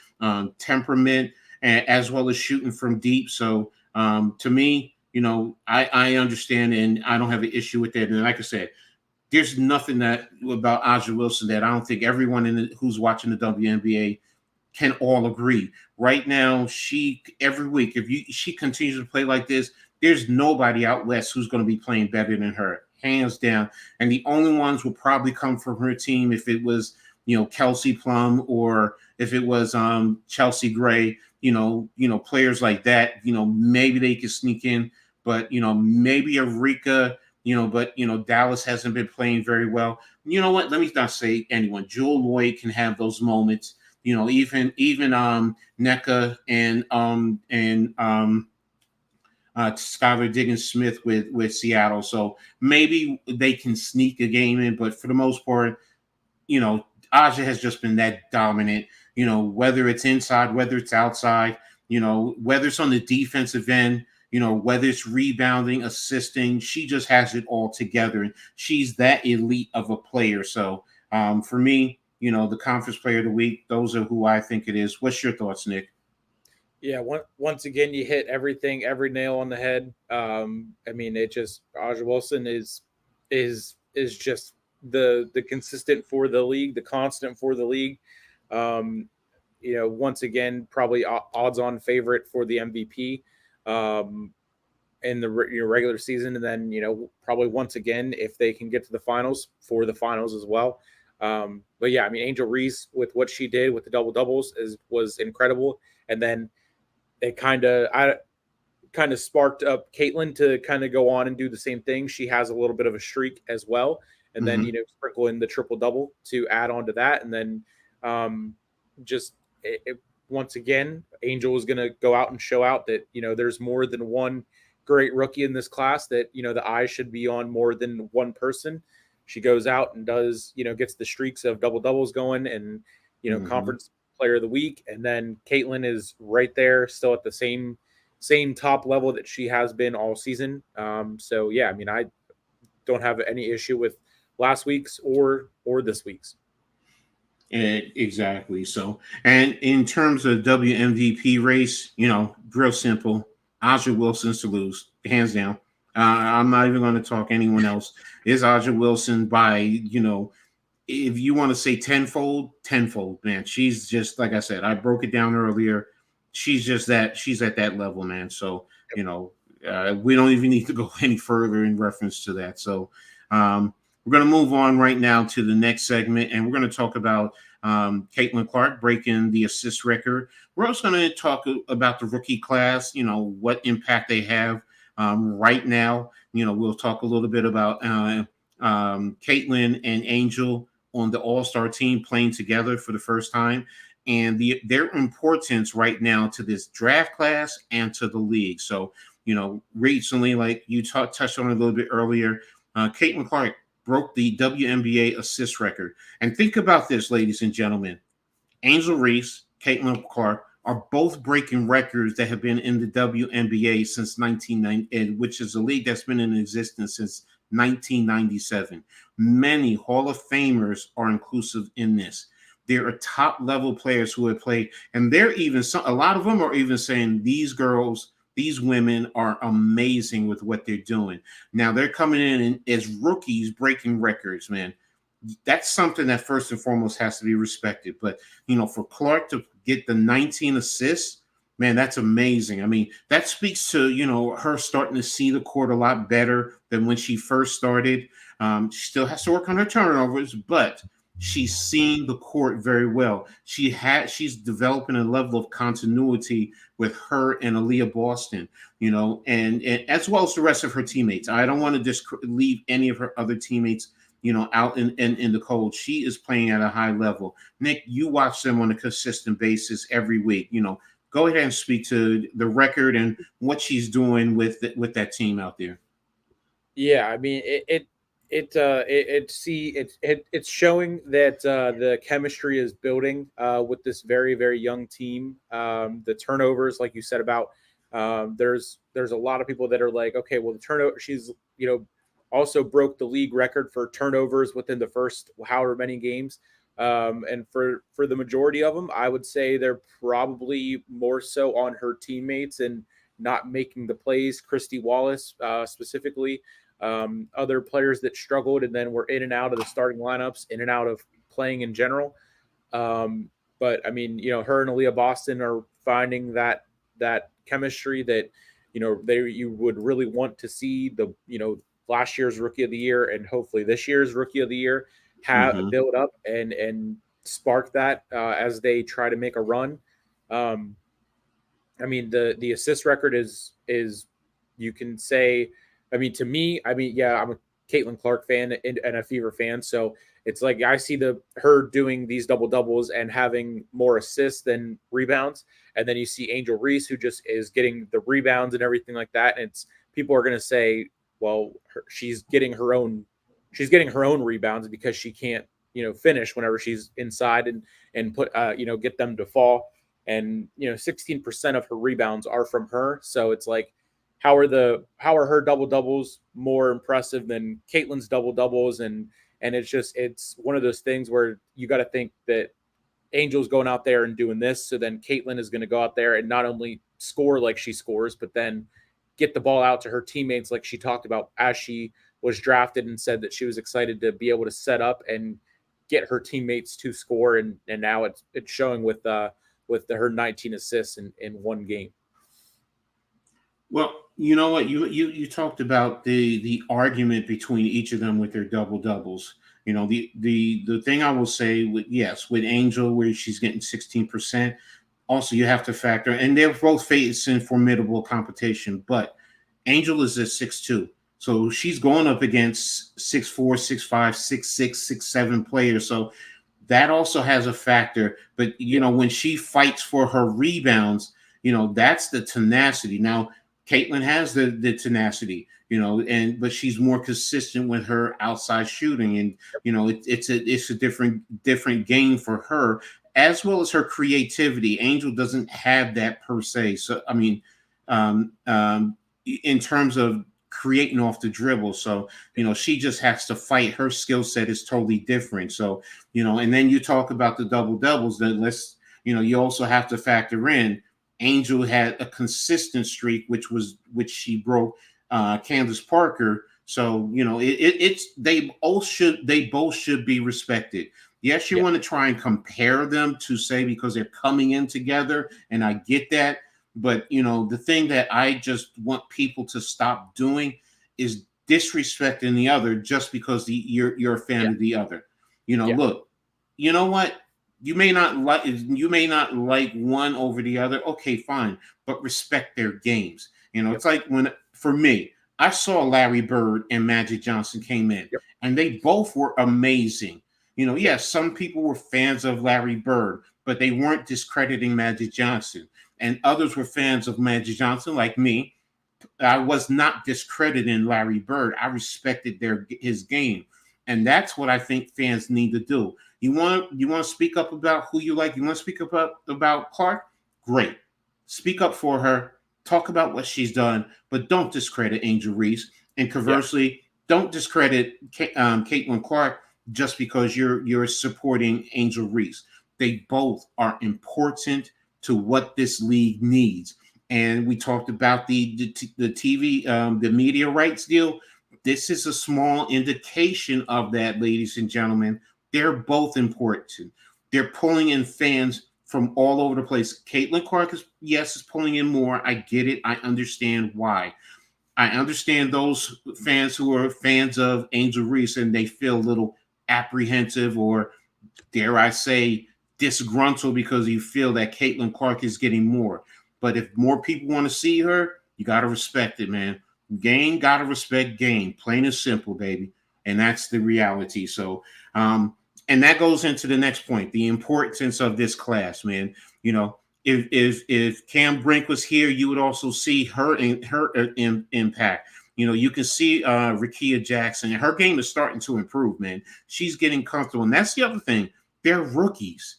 temperament, as well as shooting from deep. So To me, I understand and I don't have an issue with that. And like I said, there's nothing that about Aja Wilson that I don't think everyone who's watching the WNBA can all agree. Right now, she every week, if she continues to play like this, there's nobody out west who's going to be playing better than her, hands down. And the only ones will probably come from her team if it was, Kelsey Plum or if it was Chelsea Gray, players like that, maybe they could sneak in, but maybe Eureka, but Dallas hasn't been playing very well. You know what? Let me not say anyone. Jewel Lloyd can have those moments. Even NECA and Skylar Diggins Smith with Seattle. So maybe they can sneak a game in, but for the most part, Aja has just been that dominant. Whether it's inside, whether it's outside, whether it's on the defensive end, whether it's rebounding, assisting, she just has it all together. And she's that elite of a player. So for me, the conference player of the week, those are who I think it is. What's your thoughts, Nick? Yeah, once again, you hit every nail on the head. I mean, it just Aja Wilson is just the consistent for the league, the constant for the league. Once again, probably odds-on favorite for the MVP in the regular season, and then probably once again if they can get to the finals, for the finals as well. But yeah, I mean, Angel Reese with what she did with the double doubles was incredible, and then it kind of sparked up Caitlin to kind of go on and do the same thing. She has a little bit of a streak as well, and then sprinkle in the triple double to add on to that, and then once again, Angel was going to go out and show out that there's more than one great rookie in this class, that the eyes should be on more than one person. She goes out and does gets the streaks of double doubles going, and conference player of the week, and then Caitlin is right there still at the same top level that she has been all season. So yeah, I mean, I don't have any issue with last week's or this week's. Exactly. So, and in terms of WMVP race, real simple. Aja Wilson's to lose, hands down. I'm not even going to talk anyone else. Is Aja Wilson by, if you want to say tenfold, man. She's just, like I said, I broke it down earlier. She's at that level, man. So, we don't even need to go any further in reference to that. So, we're going to move on right now to the next segment, and we're going to talk about Caitlin Clark breaking the assist record. We're also going to talk about the rookie class, what impact they have right now. We'll talk a little bit about Caitlin and Angel on the All-Star team playing together for the first time, and their importance right now to this draft class and to the league. So, recently, like you touched on a little bit earlier, Caitlin Clark broke the WNBA assist record. And think about this, ladies and gentlemen. Angel Reese, Caitlin Clark are both breaking records that have been in the WNBA since 1990, which is a league that's been in existence since 1997. Many Hall of Famers are inclusive in this. There are top level players who have played, and a lot of them are even saying these women are amazing with what they're doing. Now they're coming in as rookies breaking records, man. That's something that first and foremost has to be respected. But, for Clark to get the 19 assists, man, that's amazing. I mean, that speaks to, her starting to see the court a lot better than when she first started. She still has to work on her turnovers, but she's seeing the court very well. She's developing a level of continuity with her and Aaliyah Boston, and as well as the rest of her teammates. I don't want to just leave any of her other teammates, out in the cold. She is playing at a high level. Nick, you watch them on a consistent basis every week. Go ahead and speak to the record and what she's doing with that team out there. Yeah, I mean, it's showing that the chemistry is building with this very, very young team. The turnovers, like you said about, there's a lot of people that are like, okay, well, the turnover, she's also broke the league record for turnovers within the first however many games. And for the majority of them, I would say they're probably more so on her teammates and not making the plays. Christy Wallace specifically, other players that struggled and then were in and out of the starting lineups, in and out of playing in general. But I mean, her and Aaliyah Boston are finding that chemistry that you would really want to see the last year's Rookie of the Year and hopefully this year's Rookie of the Year have build up and spark that as they try to make a run. I mean, the assist record is you can say, I mean, to me, I mean, yeah, I'm a Caitlin Clark fan and a Fever fan, so it's like I see her doing these double doubles and having more assists than rebounds, and then you see Angel Reese who just is getting the rebounds and everything like that, and people are going to say, well, she's getting her own rebounds because she can't finish whenever she's inside and put get them to fall. And 16% of her rebounds are from her. So it's like, how are her double doubles more impressive than Caitlin's double doubles? And it's one of those things where you got to think that Angel's going out there and doing this, so then Caitlin is going to go out there and not only score like she scores, but then get the ball out to her teammates like she talked about as she was drafted and said that she was excited to be able to set up and get her teammates to score. And now it's showing with her 19 assists in one game. Well, you know what, you talked about the argument between each of them with their double doubles. The thing I will say with Angel, where she's getting 16%. Also, you have to factor, and they're both facing formidable competition, but Angel is at 6'2", so she's going up against 6'4", 6'5", 6'6", 6'7" players. So that also has a factor. But when she fights for her rebounds, that's the tenacity. Now, Caitlin has the tenacity, but she's more consistent with her outside shooting, and it's a different game for her, as well as her creativity. Angel doesn't have that per se. So I mean, in terms of creating off the dribble, so she just has to fight. Her skill set is totally different. So and then you talk about the double doubles. Then you also have to factor in Angel had a consistent streak, which she broke Candace Parker. So they both should be respected. Yes, you want to try and compare them to say because they're coming in together, and I get that. But the thing that I just want people to stop doing is disrespecting the other just because you're a fan of the other. Look, you know what? You may not like one over the other. Okay, fine, but respect their games. It's like for me, I saw Larry Bird and Magic Johnson came in, and they both were amazing. Yes, some people were fans of Larry Bird, but they weren't discrediting Magic Johnson. And others were fans of Magic Johnson, like me. I was not discrediting Larry Bird. I respected his game. And that's what I think fans need to do. You want to speak up about who you like? You want to speak up about Clark? Great. Speak up for her. Talk about what she's done, but don't discredit Angel Reese. And conversely, don't discredit Caitlin Clark just because you're supporting Angel Reese. They both are important to what this league needs. And we talked about the TV, the media rights deal. This is a small indication of that, ladies and gentlemen. They're both important. They're pulling in fans from all over the place. Caitlin Clark is pulling in more. I get it. I understand why. I understand those fans who are fans of Angel Reese and they feel a little apprehensive or, dare I say, disgruntled because you feel that Caitlin Clark is getting more. But if more people want to see her, you got to respect it, man. Game got to respect game. Plain and simple, baby. And that's the reality. So, and that goes into the next point, the importance of this class, man. If Cam Brink was here, you would also see her impact. You can see Rakia Jackson. Her game is starting to improve, man. She's getting comfortable. And that's the other thing. They're rookies.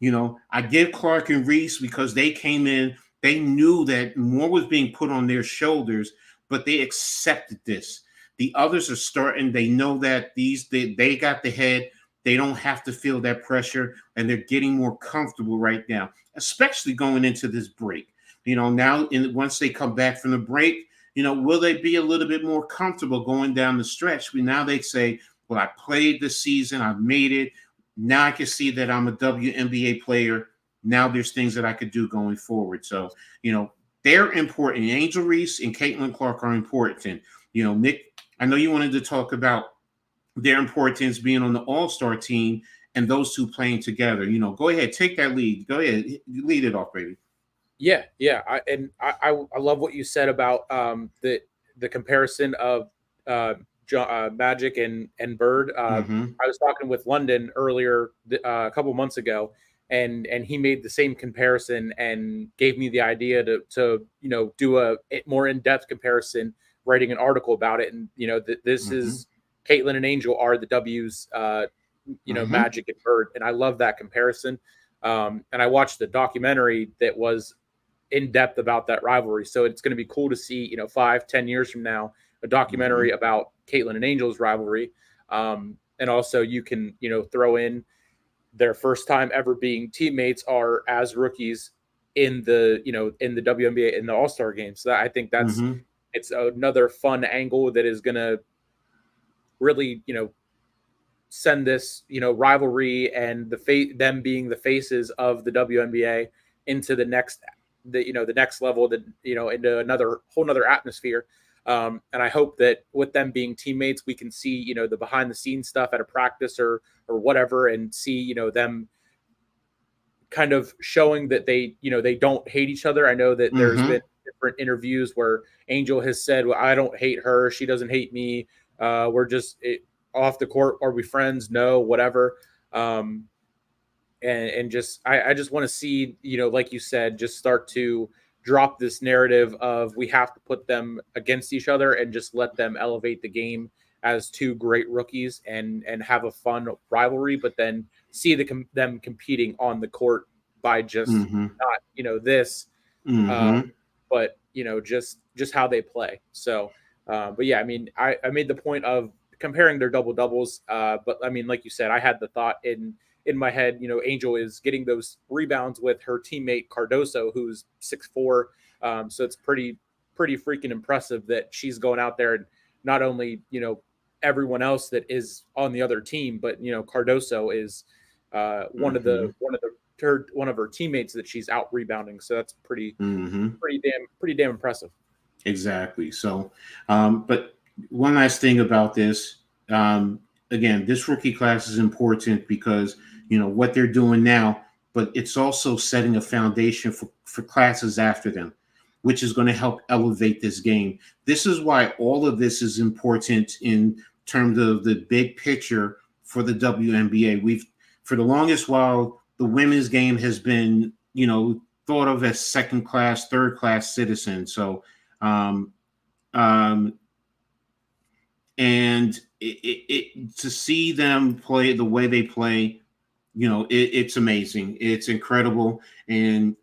I give Clark and Reese because they came in. They knew that more was being put on their shoulders, but they accepted this. The others are starting. They know that they got the head. They don't have to feel that pressure, and they're getting more comfortable right now, especially going into this break. now once they come back from the break, will they be a little bit more comfortable going down the stretch? Now they say, well, I played this season, I've made it. Now I can see that I'm a WNBA player. Now there's things that I could do going forward. So, they're important. Angel Reese and Caitlin Clark are important. Nick, I know you wanted to talk about their importance being on the All-Star team and those two playing together. Go ahead, take that lead. Go ahead, lead it off, baby. Yeah. I love what you said about the comparison of Magic and Bird. I was talking with London earlier a couple months ago, and he made the same comparison and gave me the idea to do a more in-depth comparison, writing an article about it. And this is Caitlin and Angel are the W's, Magic and Bird, and I love that comparison. And I watched the documentary that was in depth about that rivalry. So it's going to be cool to see, 5-10 years from now, a documentary about Caitlin and Angel's rivalry. And also you can, throw in their first time ever being teammates are as rookies in the WNBA in the All-Star game. So I think it's another fun angle that is going to really, send this, rivalry and them being the faces of the WNBA into the next level, into another whole nother atmosphere. And I hope that with them being teammates, we can see, the behind the scenes stuff at a practice or whatever, and see, them kind of showing that they don't hate each other. I know that there's been different interviews where Angel has said, well, I don't hate her, she doesn't hate me. We're just off the court. Are we friends? No, whatever. And just I just want to see, like you said, just start to drop this narrative of we have to put them against each other and just let them elevate the game as two great rookies and have a fun rivalry, but then see them competing on the court by just not this, but just how they play. So, but yeah, I mean, I made the point of comparing their double doubles, but I mean, like you said, I had the thought in my head, Angel is getting those rebounds with her teammate Cardoso, who's 6'4". So it's pretty freaking impressive that she's going out there and not only, everyone else that is on the other team, but, Cardoso is one of her teammates that she's out rebounding. So that's pretty damn impressive. Exactly. So, but one last thing about this, again, this rookie class is important because, what they're doing now, but it's also setting a foundation for classes after them, which is going to help elevate this game. This is why all of this is important in terms of the big picture for the WNBA. For the longest while, the women's game has been, thought of as second class, third class citizens. So, and to see them play the way they play, it's amazing. It's incredible. And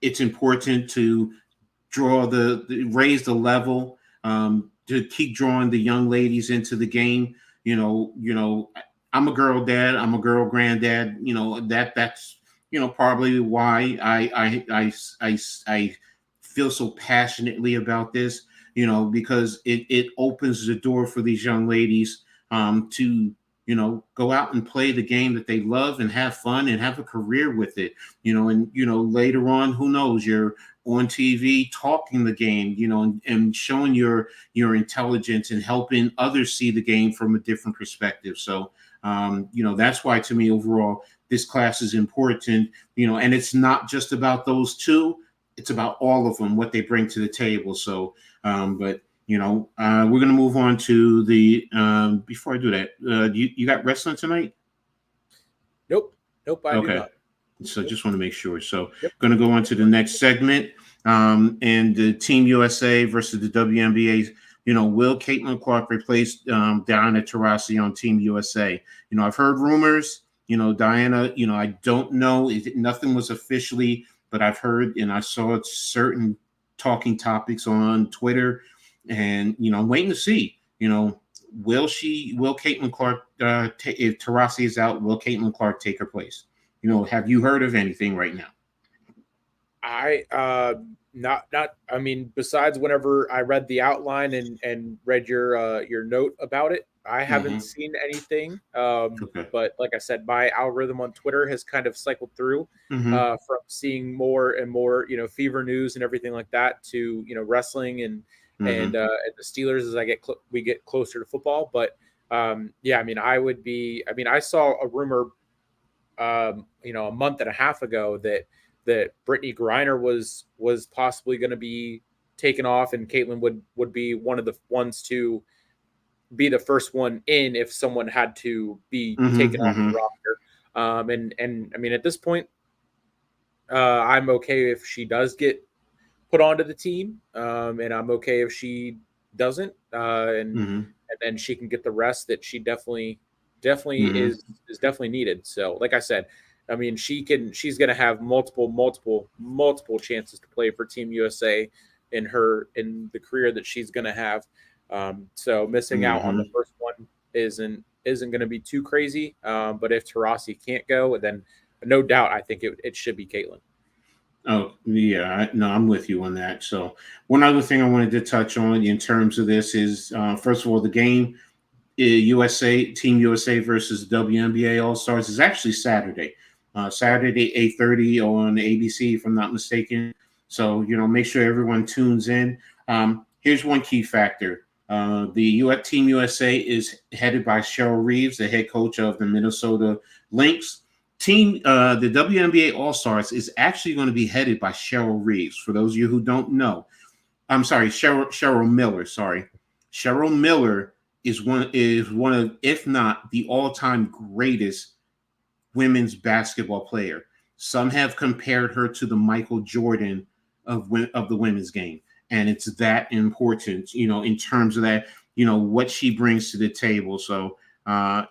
it's important to raise the level, to keep drawing the young ladies into the game. I'm a girl dad, I'm a girl granddad, that's probably why I feel so passionately about this, because it opens the door for these young ladies to go out and play the game that they love and have fun and have a career with it, and later on, who knows, you're on TV talking the game, and showing your intelligence and helping others see the game from a different perspective. So that's why, to me, overall, this class is important, and it's not just about those two, it's about all of them, what they bring to the table. So, but we're going to move on to the, before I do that, you got wrestling tonight? Nope. I do not. So just want to make sure. So going to go on to the next segment, and the Team USA versus the WNBA. Will Caitlin Clark replace Diana Taurasi on Team USA? I've heard rumors. Diana. I don't know. Nothing was officially, but I've heard and I saw certain talking topics on Twitter, and I'm waiting to see. Will Caitlin Clark, if Taurasi is out, will Caitlin Clark take her place? Have you heard of anything right now? Not I mean, besides whenever I read the outline and read your note about it, I haven't Hmm. seen anything. Okay. But like I said, my algorithm on Twitter has kind of cycled through Hmm. from seeing more and more, fever news and everything like that to, wrestling and the Steelers as we get closer to football. But yeah, I mean, I saw a rumor a month and a half ago that Brittany Griner was possibly going to be taken off, and Caitlin would be one of the ones to be the first one in if someone had to be Hmm. taken off the Hmm. roster. And I mean, at this point, I'm okay if she does get put onto the team, and I'm okay if she doesn't, Hmm. and then she can get the rest that she definitely Hmm. is definitely needed. So, like I said, I mean, she's going to have multiple chances to play for Team USA in the career that she's going to have. So missing out on the Hmm. first one isn't going to be too crazy. But if Tarasi can't go, then no doubt I think it should be Caitlin. Oh, yeah. No, I'm with you on that. So, one other thing I wanted to touch on in terms of this is, first of all, the game USA Team USA versus WNBA All Stars is actually Saturday, Saturday 8:30 on ABC, if I'm not mistaken. So make sure everyone tunes in. Here's one key factor: the Team USA is headed by Cheryl Reeves, the head coach of the Minnesota Lynx. The WNBA All Stars is actually going to be headed by Cheryl Reeves. For those of you who don't know, I'm sorry, Cheryl Miller. Sorry, Cheryl Miller is one of, if not the all-time greatest women's basketball player. Some have compared her to the Michael Jordan of the women's game, and it's that important, in terms of that, what she brings to the table. So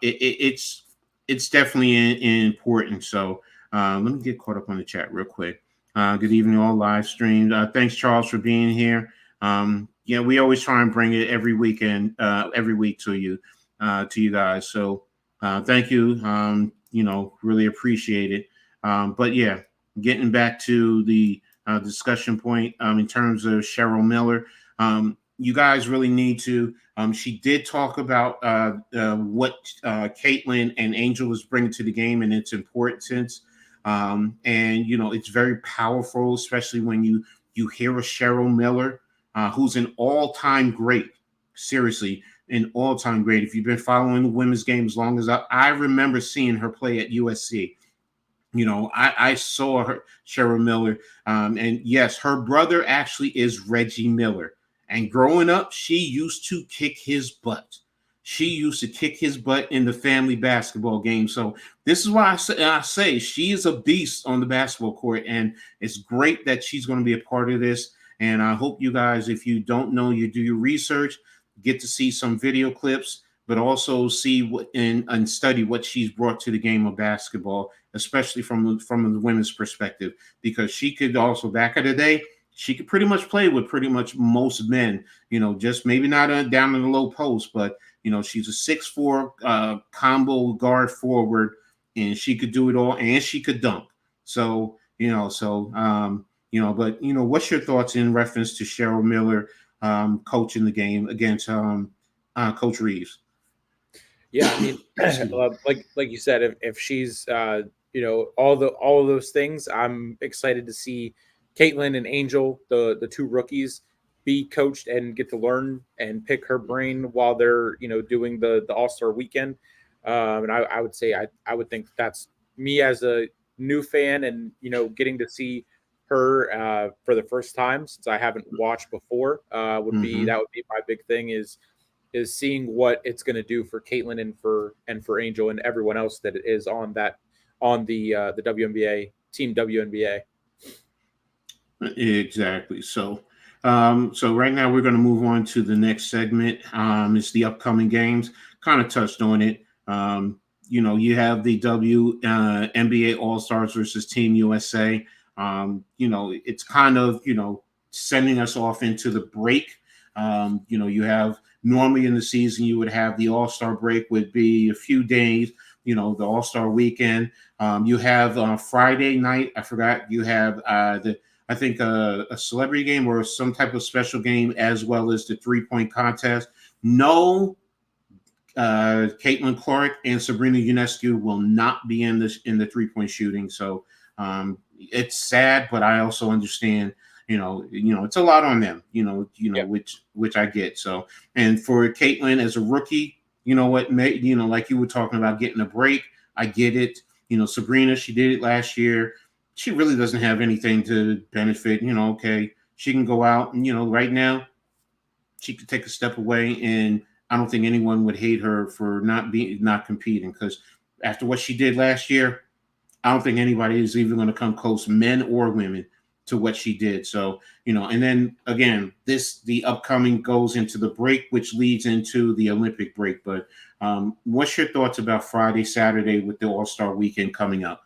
it's definitely important. So let me get caught up on the chat real quick. Good evening, all live streamed. Thanks, Charles, for being here. Yeah, we always try and bring it every weekend, every week to you guys. So thank you. Really appreciate it. But yeah, getting back to the discussion point, in terms of Cheryl Miller, you guys really need to. She did talk about what Caitlin and Angel was bringing to the game and its importance. And it's very powerful, especially when you hear a Cheryl Miller, who's an all-time great. Seriously, an all-time great. If you've been following the women's game as long as I remember seeing her play at USC. I saw her, Cheryl Miller, and yes, her brother actually is Reggie Miller. And growing up, she used to kick his butt. She used to kick his butt in the family basketball game. So this is why I say she is a beast on the basketball court, and it's great that she's going to be a part of this. And I hope you guys, if you don't know, you do your research, get to see some video clips, but also see what and study what she's brought to the game of basketball, especially from the women's perspective, because she could also, back in the day, she could pretty much play with pretty much most men. Just maybe not down in the low post, but she's a 6'4" combo guard forward, and she could do it all, and she could dunk. So but what's your thoughts in reference to Cheryl Miller coaching the game against Coach Reeves? Yeah, I mean, like you said, if she's all of those things, I'm excited to see Caitlin and Angel, the two rookies, be coached and get to learn and pick her brain while they're doing the All Star weekend. And I would say I would think that's me as a new fan, and getting to see her for the first time since I haven't watched before Mm-hmm. that would be my big thing is seeing what it's going to do for Caitlin and for Angel and everyone else that is on the WNBA team WNBA. Exactly. So right now we're going to move on to the next segment. It's the upcoming games. Kind of touched on it. You have the NBA All Stars versus Team USA. It's kind of sending us off into the break. You have, normally in the season you would have the All Star break, would be a few days. The All Star weekend. You have Friday night. I forgot. You have the I think a celebrity game or some type of special game, as well as the 3-point contest. No, Caitlin Clark and Sabrina Ionescu will not be in the 3-point shooting. So it's sad, but I also understand. It's a lot on them. Yeah. Which I get. So, and for Caitlin as a rookie, like you were talking about getting a break. I get it. Sabrina, she did it last year. She really doesn't have anything to benefit. Okay, she can go out and right now she could take a step away, and I don't think anyone would hate her for not competing, because after what she did last year, I don't think anybody is even going to come close, men or women, to what she did. So, and then again, the upcoming goes into the break, which leads into the Olympic break. But what's your thoughts about Friday, Saturday with the All-Star weekend coming up?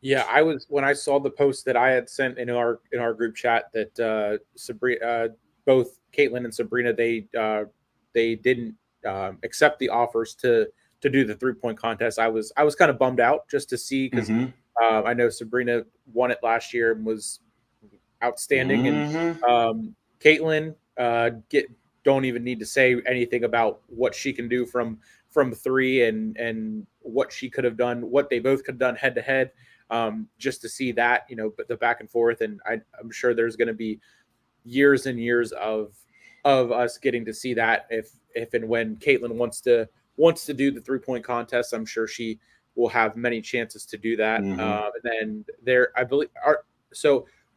Yeah, when I saw the post that I had sent in our group chat that Sabrina, both Caitlin and Sabrina, they didn't accept the offers to do the 3-point contest. I was kind of bummed out just to see, because Mm-hmm. I know Sabrina won it last year and was outstanding, and Mm-hmm. Caitlin don't even need to say anything about what she can do from three, and what she could have done, what they both could have done head to head. Just to see that, but the back and forth, and I'm sure there's going to be years and years of us getting to see that if and when Caitlin wants to do the 3-point contest. I'm sure she will have many chances to do that. Mm-hmm. And then I believe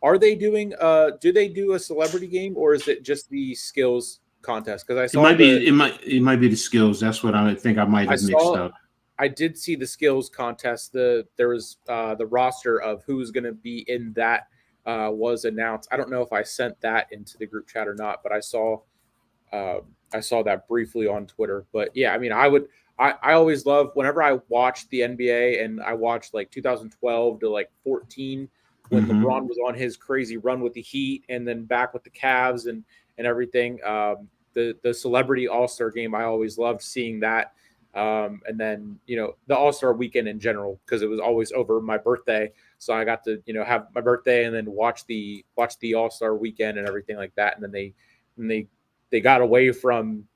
are they doing do they do a celebrity game, or is it just the skills contest? Because It might be the skills. That's what I think I might I have mixed saw up. I did see the skills contest. There was the roster of who's going to be in that was announced. I don't know if I sent that into the group chat or not, but uh, I saw that briefly on Twitter. But yeah, I mean, I always love whenever I watch the NBA, and I watched like 2012 to like 14 when Mm-hmm. LeBron was on his crazy run with the Heat, and then back with the Cavs and everything. The celebrity All Star game, I always loved seeing that. And then the All Star weekend in general, because it was always over my birthday, so I got to have my birthday and then watch the All Star weekend and everything like that. And then they got away from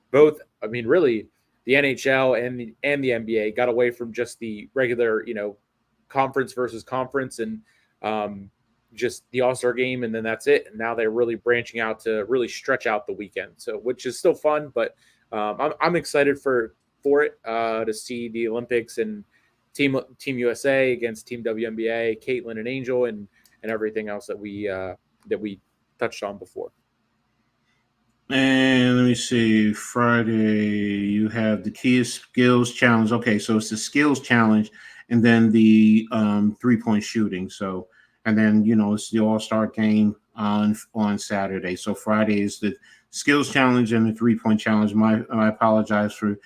both. I mean, really, the NHL and the NBA got away from just the regular conference versus conference, and just the All Star game, and then that's it. And now they're really branching out to really stretch out the weekend, so which is still fun, but I'm excited for it to see the Olympics and Team USA against Team WNBA, Caitlin and Angel, and everything else that we touched on before. And let me see. Friday, you have the key skills challenge. Okay, so it's the skills challenge, and then the 3-point shooting. So, and then it's the All-Star game on Saturday. So Friday is the skills challenge and the 3-point challenge. I apologize for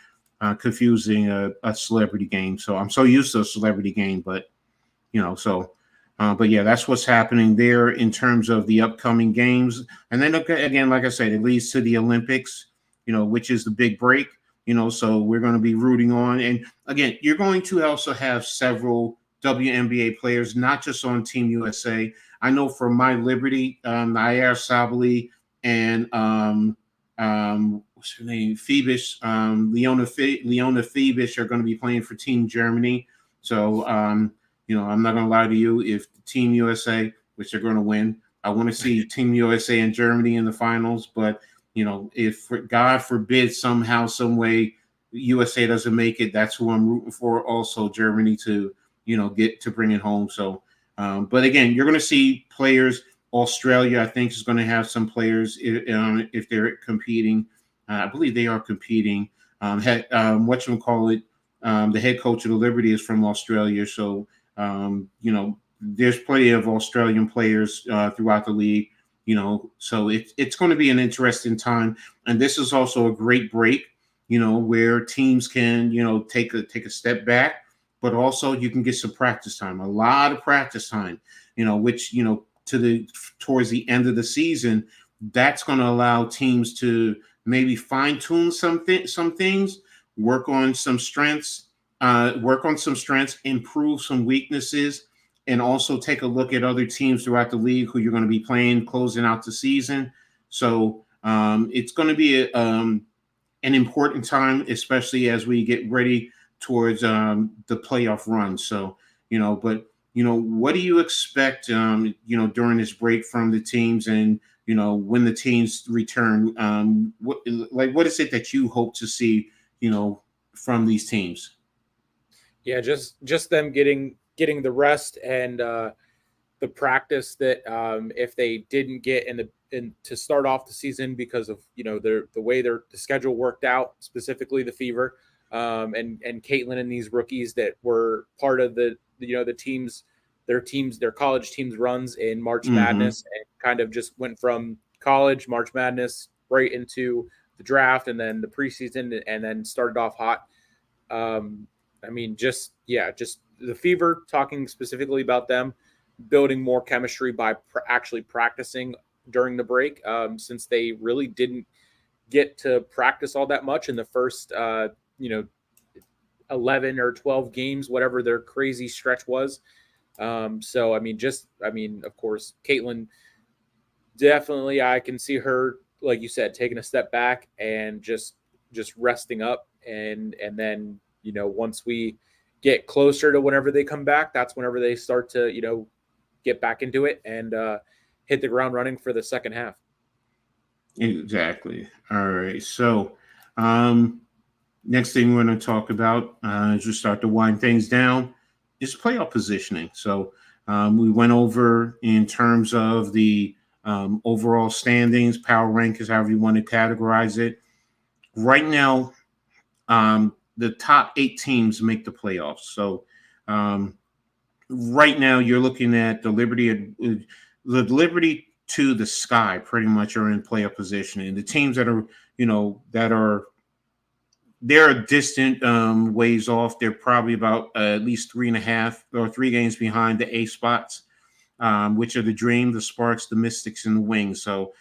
confusing a celebrity game. So I'm so used to a celebrity game, but so. But yeah, that's what's happening there in terms of the upcoming games. And then again, like I said, it leads to the Olympics, which is the big break. So we're going to be rooting on. And again, you're going to also have several WNBA players, not just on Team USA. I know for My Liberty, Nair Sabali and what's her name, Phoebus, Leona Phoebus are going to be playing for Team Germany. So I'm not going to lie to you. If Team USA, which they're going to win, I want to see Team USA and Germany in the finals. But, if God forbid somehow, some way USA doesn't make it, that's who I'm rooting for. Also, Germany to, get to bring it home. So, but again, you're going to see players. Australia, I think, is going to have some players if they're competing. I believe they are competing. Whatchamacallit, the head coach of the Liberty is from Australia. So, there's plenty of Australian players throughout the league, so it's going to be an interesting time. And this is also a great break, where teams can, take a step back, but also you can get some practice time, a lot of practice time, which, towards the end of the season, that's going to allow teams to maybe fine tune some things, work on some strengths, improve some weaknesses, and also take a look at other teams throughout the league who you're going to be playing closing out the season. So it's going to be an important time, especially as we get ready towards the playoff run. So, but what do you expect, during this break from the teams, and when the teams return? What is it that you hope to see, from these teams? Yeah, just them getting the rest and the practice that if they didn't get in to start off the season because of the way the schedule worked out, specifically the Fever, and Caitlin and these rookies that were part of the teams, their college teams runs in March Mm-hmm. Madness, and kind of just went from college March Madness right into the draft and then the preseason, and then started off hot. um, I mean, just the Fever, talking specifically about them building more chemistry by actually practicing during the break, since they really didn't get to practice all that much in the first, 11 or 12 games, whatever their crazy stretch was. So, of course, Caitlin, definitely, I can see her, like you said, taking a step back and just resting up, and then once we get closer to whenever they come back, that's whenever they start to get back into it and hit the ground running for the second half. Exactly. All right. So, um, next thing we're going to talk about, as we start to wind things down, is playoff positioning. So, we went over in terms of the overall standings, power rankings, however you want to categorize it. Right now, the top 8 teams make the playoffs. So, um, right now, you're looking at the Liberty to the Sky pretty much are in playoff position, and the teams that are they're a distant ways off. They're probably about at least 3.5 or 3 games behind the A spots, which are the Dream, the Sparks, the Mystics, and the Wings. So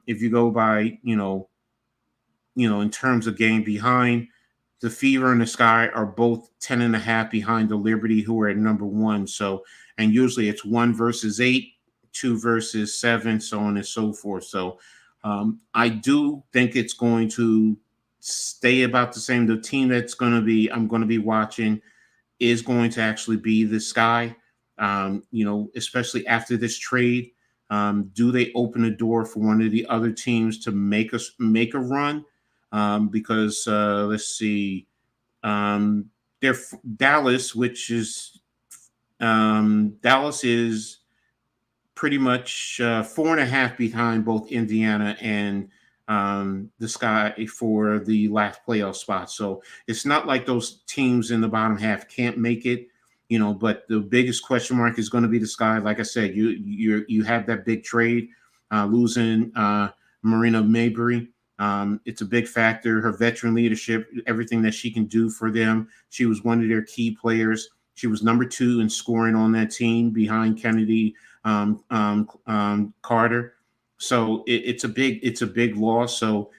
if you go by, in terms of game behind, the Fever and the Sky are both 10.5 behind the Liberty, who are at number one. So, and usually it's 1 versus 8, 2 versus 7, so on and so forth. So, I do think it's going to stay about the same. The team I'm going to be watching is going to actually be the Sky. Especially after this trade, do they open the door for one of the other teams to make a run? Because let's see, they're Dallas, which is Dallas is pretty much 4.5 behind both Indiana and the Sky for the last playoff spot. So it's not like those teams in the bottom half can't make it, But the biggest question mark is going to be the Sky. Like I said, you have that big trade, losing Marina Mabrey. It's a big factor. Her veteran leadership, everything that she can do for them. She was one of their key players. She was number 2 in scoring on that team behind Kennedy Carter. So it's a big loss. So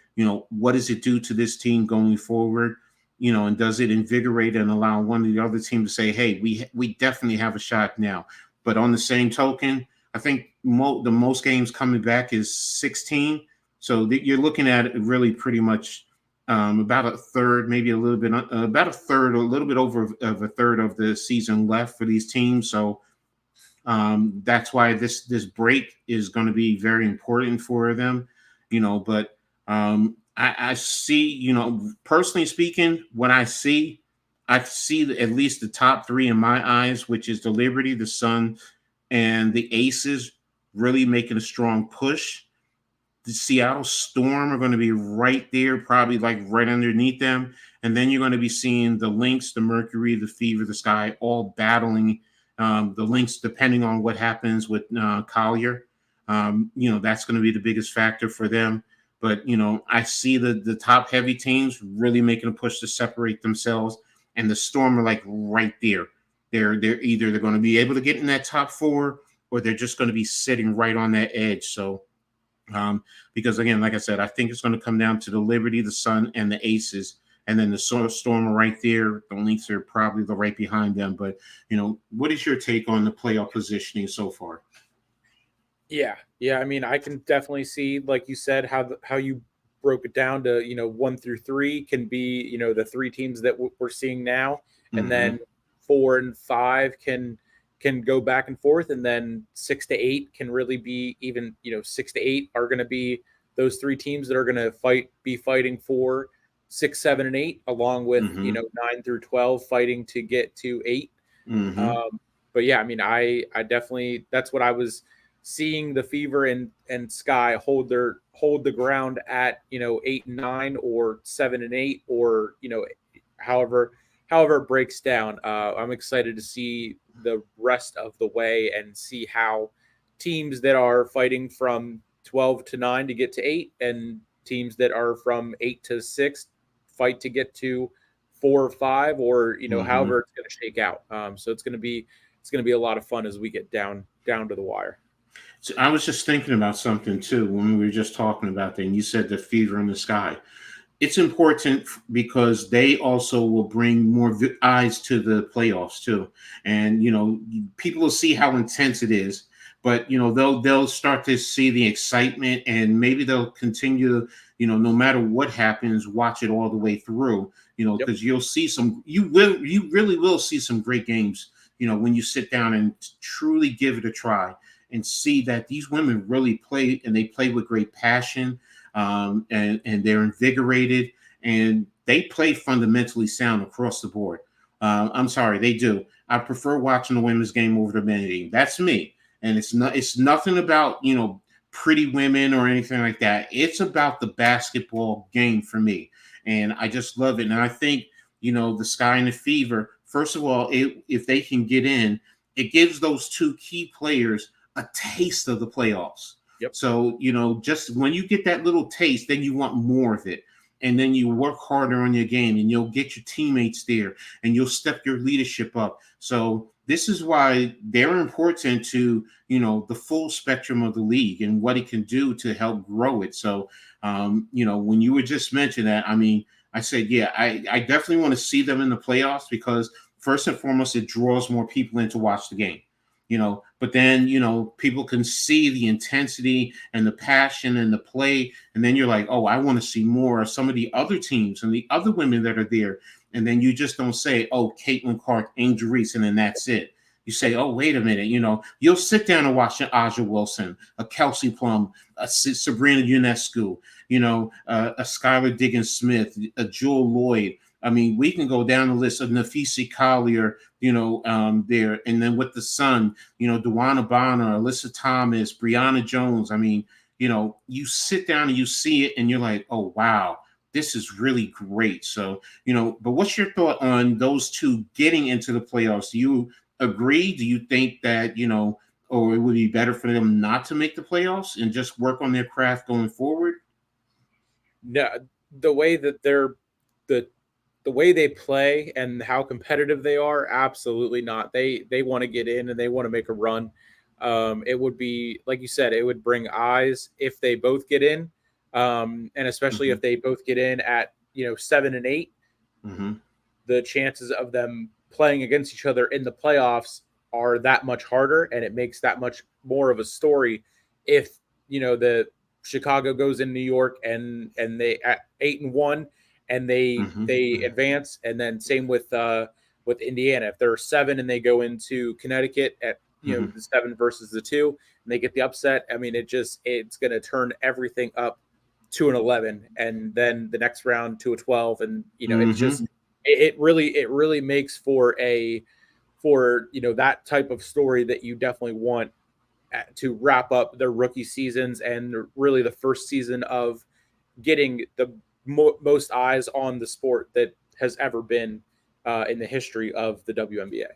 what does it do to this team going forward? And does it invigorate and allow one of the other team to say, hey, we definitely have a shot now? But on the same token, I think the most games coming back is 16. So you're looking at it really pretty much about a third, maybe a little bit, about a third, a little bit over of a third of the season left for these teams. So that's why this break is going to be very important for them, But I see, personally speaking, what I see at least the top 3 in my eyes, which is the Liberty, the Sun, and the Aces, really making a strong push. The Seattle Storm are going to be right there, probably like right underneath them. And then you're going to be seeing the Lynx, the Mercury, the Fever, the Sky, all battling. The Lynx, depending on what happens with Collier, that's going to be the biggest factor for them. But, I see the top heavy teams really making a push to separate themselves. And the Storm are like right there. They're going to be able to get in that top 4, or they're just going to be sitting right on that edge. So, because again, like I said, I think it's going to come down to the Liberty, the Sun, and the Aces, and then the Storm are right there. The Lynx are probably right behind them. But what is your take on the playoff positioning so far? Yeah. I mean, I can definitely see, like you said, how you broke it down to 1 through 3 can be the three teams that we're seeing now, and Mm-hmm. then 4 and 5 can go back and forth, and then 6 to 8 can really be even. 6 to 8 are going to be those three teams that are going to be fighting for 6, 7, and 8, along with Mm-hmm. 9 through 12 fighting to get to 8. Mm-hmm. But yeah, I mean, I definitely, that's what I was seeing, the Fever and Sky hold the ground at 8 and 9 or 7 and 8, or however it breaks down. I'm excited to see the rest of the way and see how teams that are fighting from 12 to 9 to get to 8, and teams that are from 8 to 6 fight to get to 4 or 5, or Mm-hmm. however it's going to shake out. So it's going to be a lot of fun as we get down to the wire. So I was just thinking about something too when we were just talking about that, and you said the Fever in the Sky. It's important because they also will bring more eyes to the playoffs too, and people will see how intense it is. But they'll start to see the excitement, and maybe they'll continue. No matter what happens, watch it all the way through. Yep. Because you really will see some great games. When you sit down and truly give it a try and see that these women really play, and they play with great passion, and they're invigorated, and they play fundamentally sound across the board. I'm sorry, they do. I prefer watching the women's game over the men's game. That's me, and it's nothing about pretty women or anything like that. It's about the basketball game for me, and I just love it. And I think the Sky and the Fever. First of all, if they can get in, it gives those two key players a taste of the playoffs. Yep. So, just when you get that little taste, then you want more of it. And then you work harder on your game, and you'll get your teammates there, and you'll step your leadership up. So this is why they're important to, the full spectrum of the league and what it can do to help grow it. So, when you were just mentioning that, I mean, I said, yeah, I definitely want to see them in the playoffs, because first and foremost, it draws more people in to watch the game. But then people can see the intensity and the passion and the play, and then you're like, oh, I want to see more of some of the other teams and the other women that are there. And then you just don't say, oh, Caitlin Clark, Angel Reese, and then that's it. You say, oh, wait a minute. You'll sit down and watch an Aja Wilson, a Kelsey Plum, a Sabrina Ionescu, a Skylar Diggins Smith, a Jewel Lloyd. I mean, we can go down the list of Nafisi Collier, there. And then with the Sun, Dewana Bonner, Alyssa Thomas, Brianna Jones. I mean, you sit down and you see it, and you're like, oh, wow, this is really great. So, but what's your thought on those two getting into the playoffs? Do you agree? Do you think that, or it would be better for them not to make the playoffs and just work on their craft going forward? No, the way that the way they play and how competitive they are, absolutely not. They want to get in and they want to make a run. It would be, like you said, it would bring eyes if they both get in, and especially Mm-hmm. if they both get in at 7 and 8. Mm-hmm. The chances of them playing against each other in the playoffs are that much harder, and it makes that much more of a story if the Chicago goes in New York and they at 8-1 and they Mm-hmm. advance, and then same with Indiana. If they're 7 and they go into Connecticut at Mm-hmm. the 7 versus the 2, and they get the upset, I mean, it's going to turn everything up to an 11, and then the next round to a 12, and it's Mm-hmm. just it really makes for that type of story that you definitely want to wrap up their rookie seasons, and really the first season of getting the most eyes on the sport that has ever been in the history of the WNBA.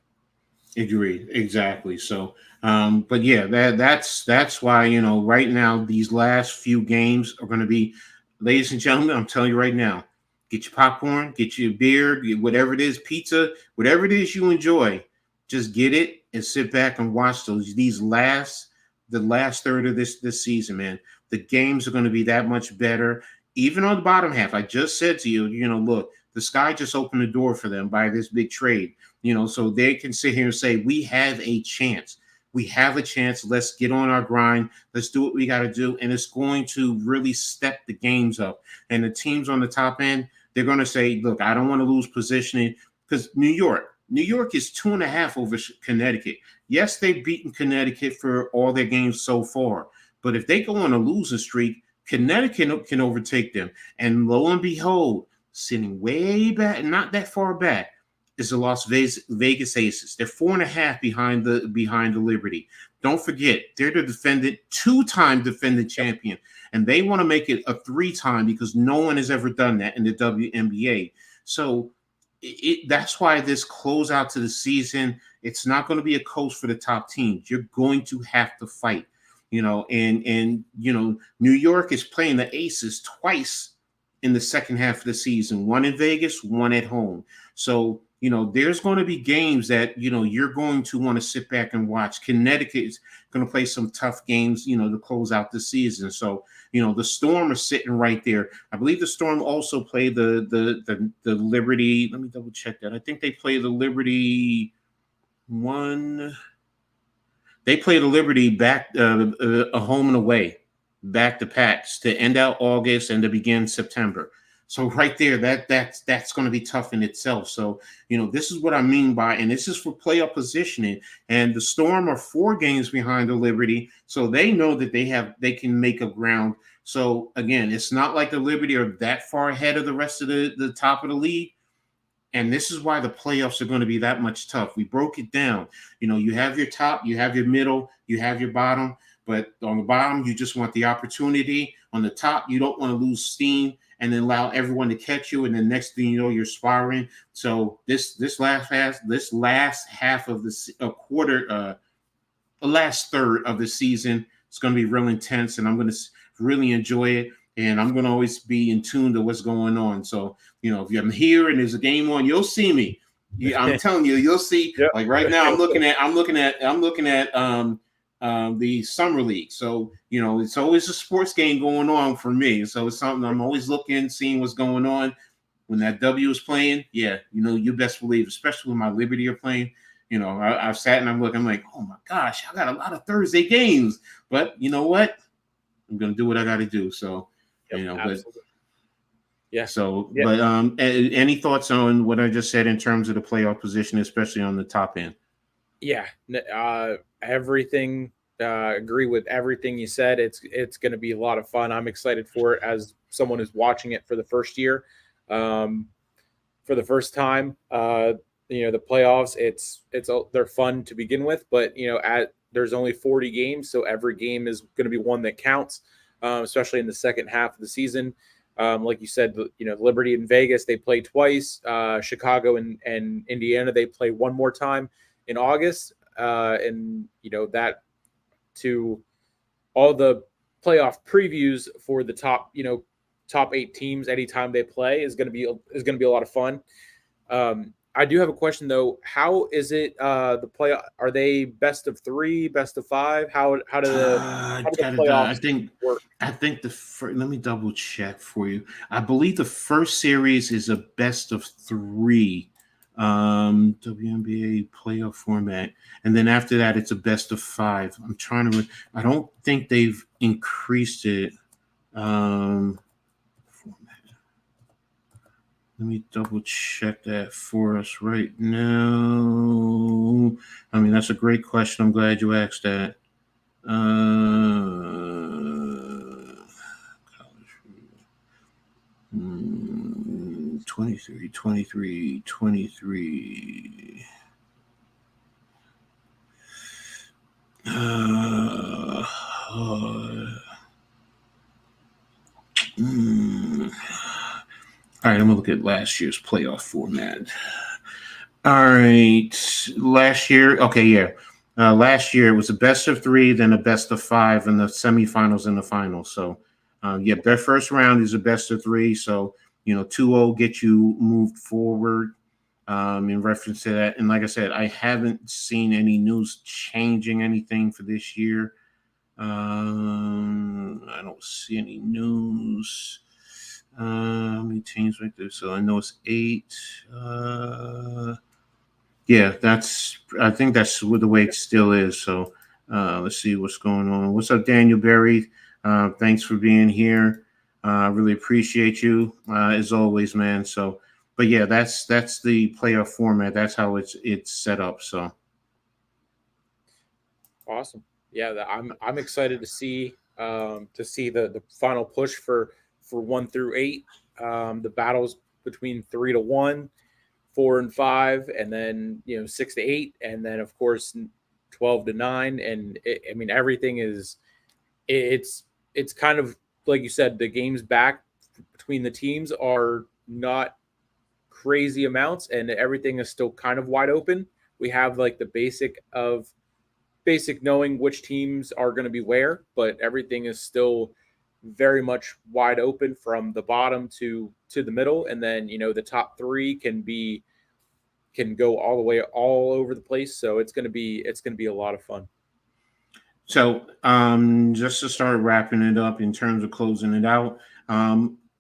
Agreed. Exactly. So, but yeah, that's why right now these last few games are going to be, ladies and gentlemen. I'm telling you right now, get your popcorn, get your beer, get whatever it is, pizza, whatever it is you enjoy. Just get it and sit back and watch the last third of this season, man. The games are going to be that much better, even on the bottom half. I just said to you, look. The sky just opened the door for them by this big trade, so they can sit here and say, we have a chance. We have a chance. Let's get on our grind. Let's do what we got to do. And it's going to really step the games up. And the teams on the top end, they're going to say, look, I don't want to lose positioning, because New York is 2.5 over Connecticut. Yes, they've beaten Connecticut for all their games so far. But if they go on a losing streak, Connecticut can overtake them. And lo and behold, sitting way back, not that far back, is the Las Vegas Aces. They're 4.5 behind the Liberty. Don't forget, they're the two-time defending champion, and they want to make it a 3-time because no one has ever done that in the WNBA. So that's why this closeout to the season, it's not going to be a coast for the top teams. You're going to have to fight, and New York is playing the Aces twice in the second half of the season, one in Vegas, one at home. So, there's going to be games that, you're going to want to sit back and watch. Connecticut is going to play some tough games, to close out the season. So, the Storm are sitting right there. I believe the Storm also play the Liberty. Let me double check that. I think they play the Liberty They play the Liberty back, a home and away, back to packs to end out August and to begin September. So right there, that's going to be tough in itself. So, this is what I mean by, and this is for playoff positioning. And the Storm are 4 games behind the Liberty, so they know that they can make up ground. So again, it's not like the Liberty are that far ahead of the rest of the top of the league. And this is why the playoffs are going to be that much tough. We broke it down. You have your top, you have your middle, you have your bottom. But on the bottom, you just want the opportunity. On the top, you don't want to lose steam and then allow everyone to catch you. And then next thing you know, you're sparring. So this last half of the last third of the season, it's going to be real intense, and I'm going to really enjoy it. And I'm going to always be in tune to what's going on. So, if I'm here and there's a game on, you'll see me. I'm telling you, you'll see. Yep. Like right now, I'm looking at the summer league. So, it's always a sports game going on for me. So it's something I'm always looking, seeing what's going on. When that W is playing, yeah, you best believe, especially when my Liberty are playing. I've sat and I'm like, oh my gosh, I got a lot of Thursday games. But you know what? I'm going to do what I got to do. So, absolutely. Yeah. So, yeah. But any thoughts on what I just said in terms of the playoff position, especially on the top end? Yeah, everything. Agree with everything you said. It's going to be a lot of fun. I'm excited for it as someone who's watching it for the first year, for the first time. The playoffs. They're fun to begin with, but there's only 40 games, so every game is going to be one that counts, especially in the second half of the season. Like you said, Liberty and Vegas, they play twice. Chicago and Indiana, they play one more time in August. And that to all the playoff previews for the top 8 teams anytime they play is going to be a lot of fun. I do have a question though. How is it the play? Are they best of 3, best of 5? How do the playoffs work? I think let me double check for you. I believe the first series is a best of 3 WNBA playoff format, and then after that it's a best of 5. I'm trying to. I don't think they've increased it. Let me double check that for us right now. I mean, that's a great question. I'm glad you asked that. 23. All right, I'm gonna look at last year's playoff format. All right, last year, okay, yeah. Last year it was a best of 3, then a best of 5, and the semifinals and the finals. So, their first round is a best of 3. So, 2-0 get you moved forward in reference to that. And like I said, I haven't seen any news changing anything for this year. I don't see any news. How many teams right there? So I know it's 8. Yeah, I think that's what the way it still is. So let's see what's going on. What's up, Daniel Berry? Thanks for being here. I really appreciate you as always, man. So, but yeah, that's the playoff format. That's how it's set up. So Awesome. Yeah, I'm excited to see the final push for 1 through 8. The battles between 3 to 1, 4 and 5, and then 6 to 8, and then of course 12 to 9. And I mean everything is it's kind of like you said, the games back between the teams are not crazy amounts, and everything is still kind of wide open. We have like the basic knowing which teams are going to be where, but everything is still very much wide open from the bottom to the middle, and then the top 3 can go all the way all over the place. So it's going to be a lot of fun. So, just to start wrapping it up in terms of closing it out,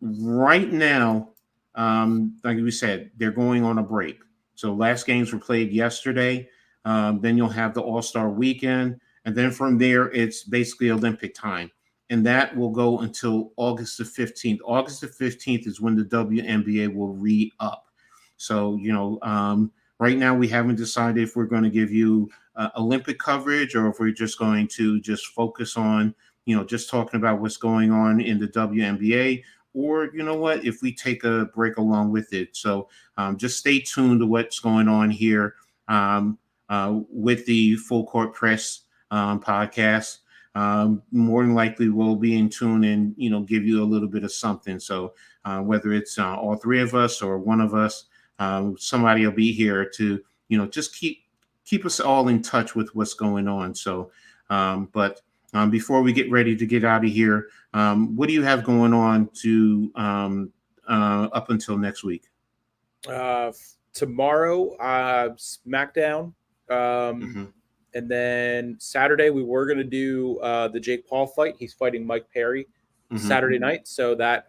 right now, like we said, they're going on a break. So, last games were played yesterday. Then you'll have the All Star weekend. And then from there, it's basically Olympic time. And that will go until August the 15th. August the 15th is when the WNBA will re up. So, right now we haven't decided if we're going to give you Olympic coverage or if we're just going to just focus on, just talking about what's going on in the WNBA, or you know what, if we take a break along with it. So just stay tuned to what's going on here with the Full Court Press podcast. More than likely we'll be in tune and give you a little bit of something. So whether it's all 3 of us or one of us, somebody will be here to just keep us all in touch with what's going on. So but before we get ready to get out of here, what do you have going on to up until next week? Tomorrow, SmackDown. Mm-hmm. And then Saturday we were going to do the Jake Paul fight. He's fighting Mike Perry Saturday night. So that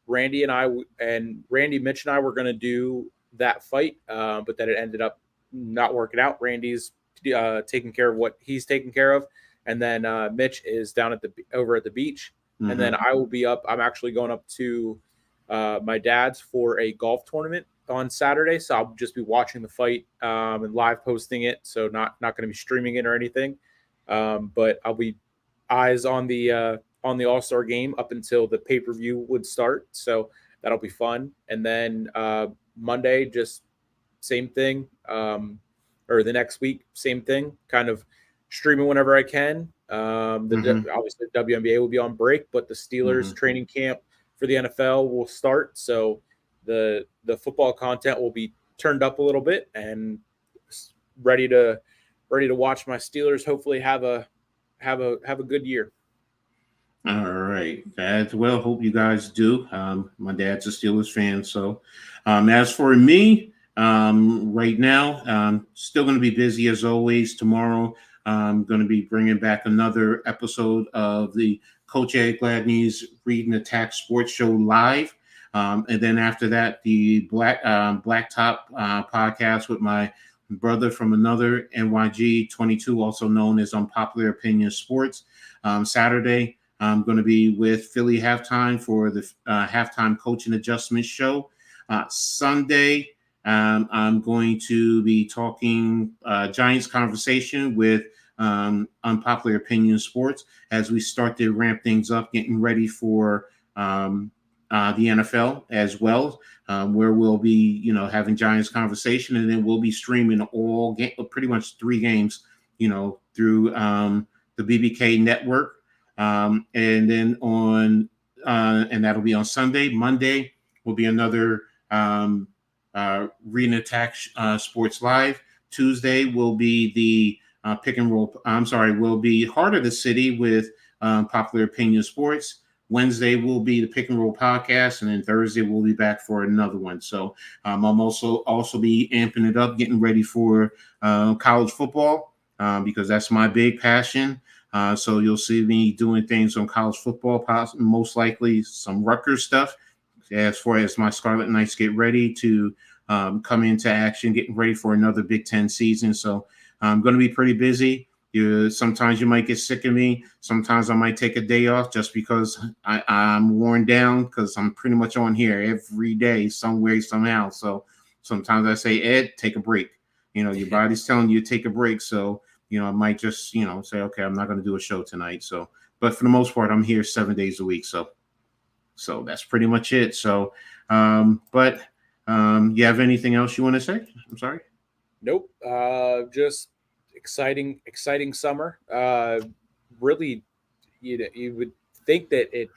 Randy Mitch and I were going to do that fight, but then it ended up not working out. Randy's taking care of what he's taking care of, and then Mitch is down over at the beach, and then I will be up. I'm actually going up to my dad's for a golf tournament on Saturday, so I'll just be watching the fight and live posting it. So not going to be streaming it or anything, but I'll be eyes on the All-Star game up until the pay-per-view would start. So that'll be fun. And then Monday, just same thing, or the next week, same thing, kind of streaming whenever I can. Obviously the WNBA will be on break, but the Steelers training camp for the NFL will start. So the football content will be turned up a little bit and ready to watch my Steelers hopefully have a good year. All right. As well, hope you guys do. My dad's a Steelers fan. So as for me, right now, still going to be busy as always. Tomorrow, I'm going to be bringing back another episode of the Coach Ed Gladney's Read and Attack Sports Show live. And then after that, the Blacktop podcast with my brother from another NYG 22, also known as Unpopular Opinion Sports. Saturday, I'm going to be with Philly Halftime for the Halftime Coaching Adjustment Show. Sunday, I'm going to be talking Giants conversation with Unpopular Opinion Sports as we start to ramp things up, getting ready for the NFL as well, where we'll be, having Giants conversation, and then we'll be streaming pretty much 3 games, through the BBK network. And then and that'll be on Sunday. Monday will be another Read and Attack Sports Live. Tuesday will be the pick and roll. Will be Heart of the City with Popular Opinion Sports. Wednesday will be the Pick and Roll podcast, and then Thursday we'll be back for another one. So I'm also be amping it up, getting ready for college football because that's my big passion. So you'll see me doing things on college football, most likely some Rutgers stuff, as far as my Scarlet Knights get ready to come into action, getting ready for another Big Ten season. So I'm going to be pretty busy. Sometimes you might get sick of me. Sometimes I might take a day off just because I'm worn down, because I'm pretty much on here every day, somewhere, somehow. So sometimes I say, Ed, take a break. Your body's telling you to take a break. So, I might just, say, okay, I'm not going to do a show tonight. So, but for the most part, I'm here 7 days a week. So that's pretty much it. So, you have anything else you want to say? I'm sorry. Nope. Just exciting summer. Really, you would think that at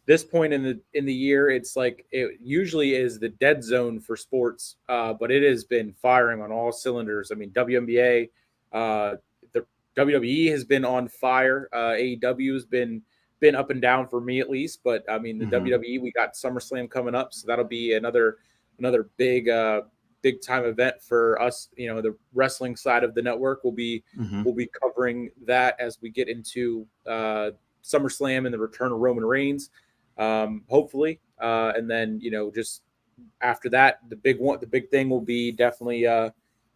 this point in the year, it's like it usually is the dead zone for sports, but it has been firing on all cylinders. I mean, WNBA, the WWE has been on fire. AEW has been up and down for me at least, but I mean the WWE, we got SummerSlam coming up, so that'll be another big time event for us. The wrestling side of the network will be covering that as we get into SummerSlam and the return of Roman Reigns, hopefully, and then just after that, the big thing will be definitely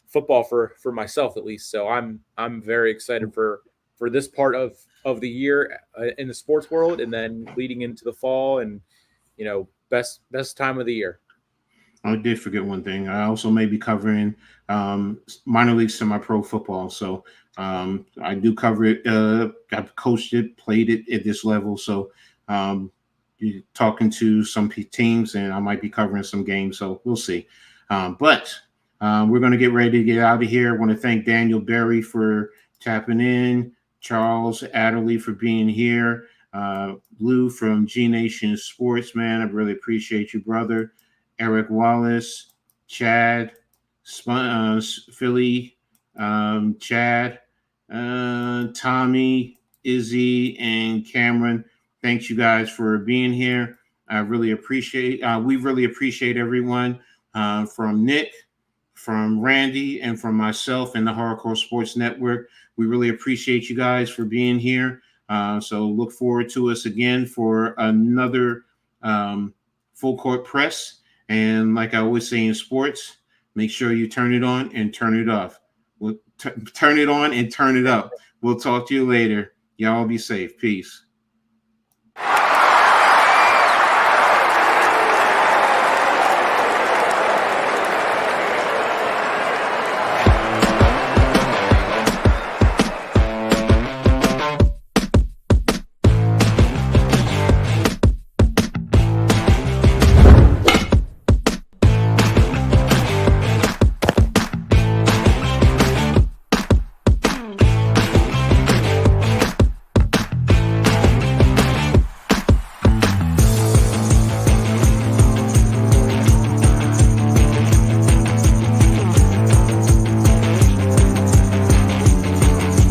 football for myself at least. So I'm very excited for this part of the year in the sports world, and then leading into the fall, and best time of the year. I did forget one thing. I also may be covering minor league semi-pro football. So I do cover it. I've coached it, played it at this level. So talking to some teams, and I might be covering some games. So we'll see. But we're going to get ready to get out of here. I want to thank Daniel Berry for tapping in, Charles Adderley for being here, Lou from G Nation Sports, man. I really appreciate you, brother. Eric Wallace, Chad, Philly, Chad, Tommy, Izzy, and Cameron. Thanks, you guys, for being here. I really appreciate. We really appreciate everyone, from Nick, from Randy, and from myself and the Hardcore Sports Network. We really appreciate you guys for being here. So look forward to us again for another full court press. And like I always say in sports, make sure you turn it on and turn it off. We'll turn it on and turn it up. We'll talk to you later. Y'all be safe. Peace.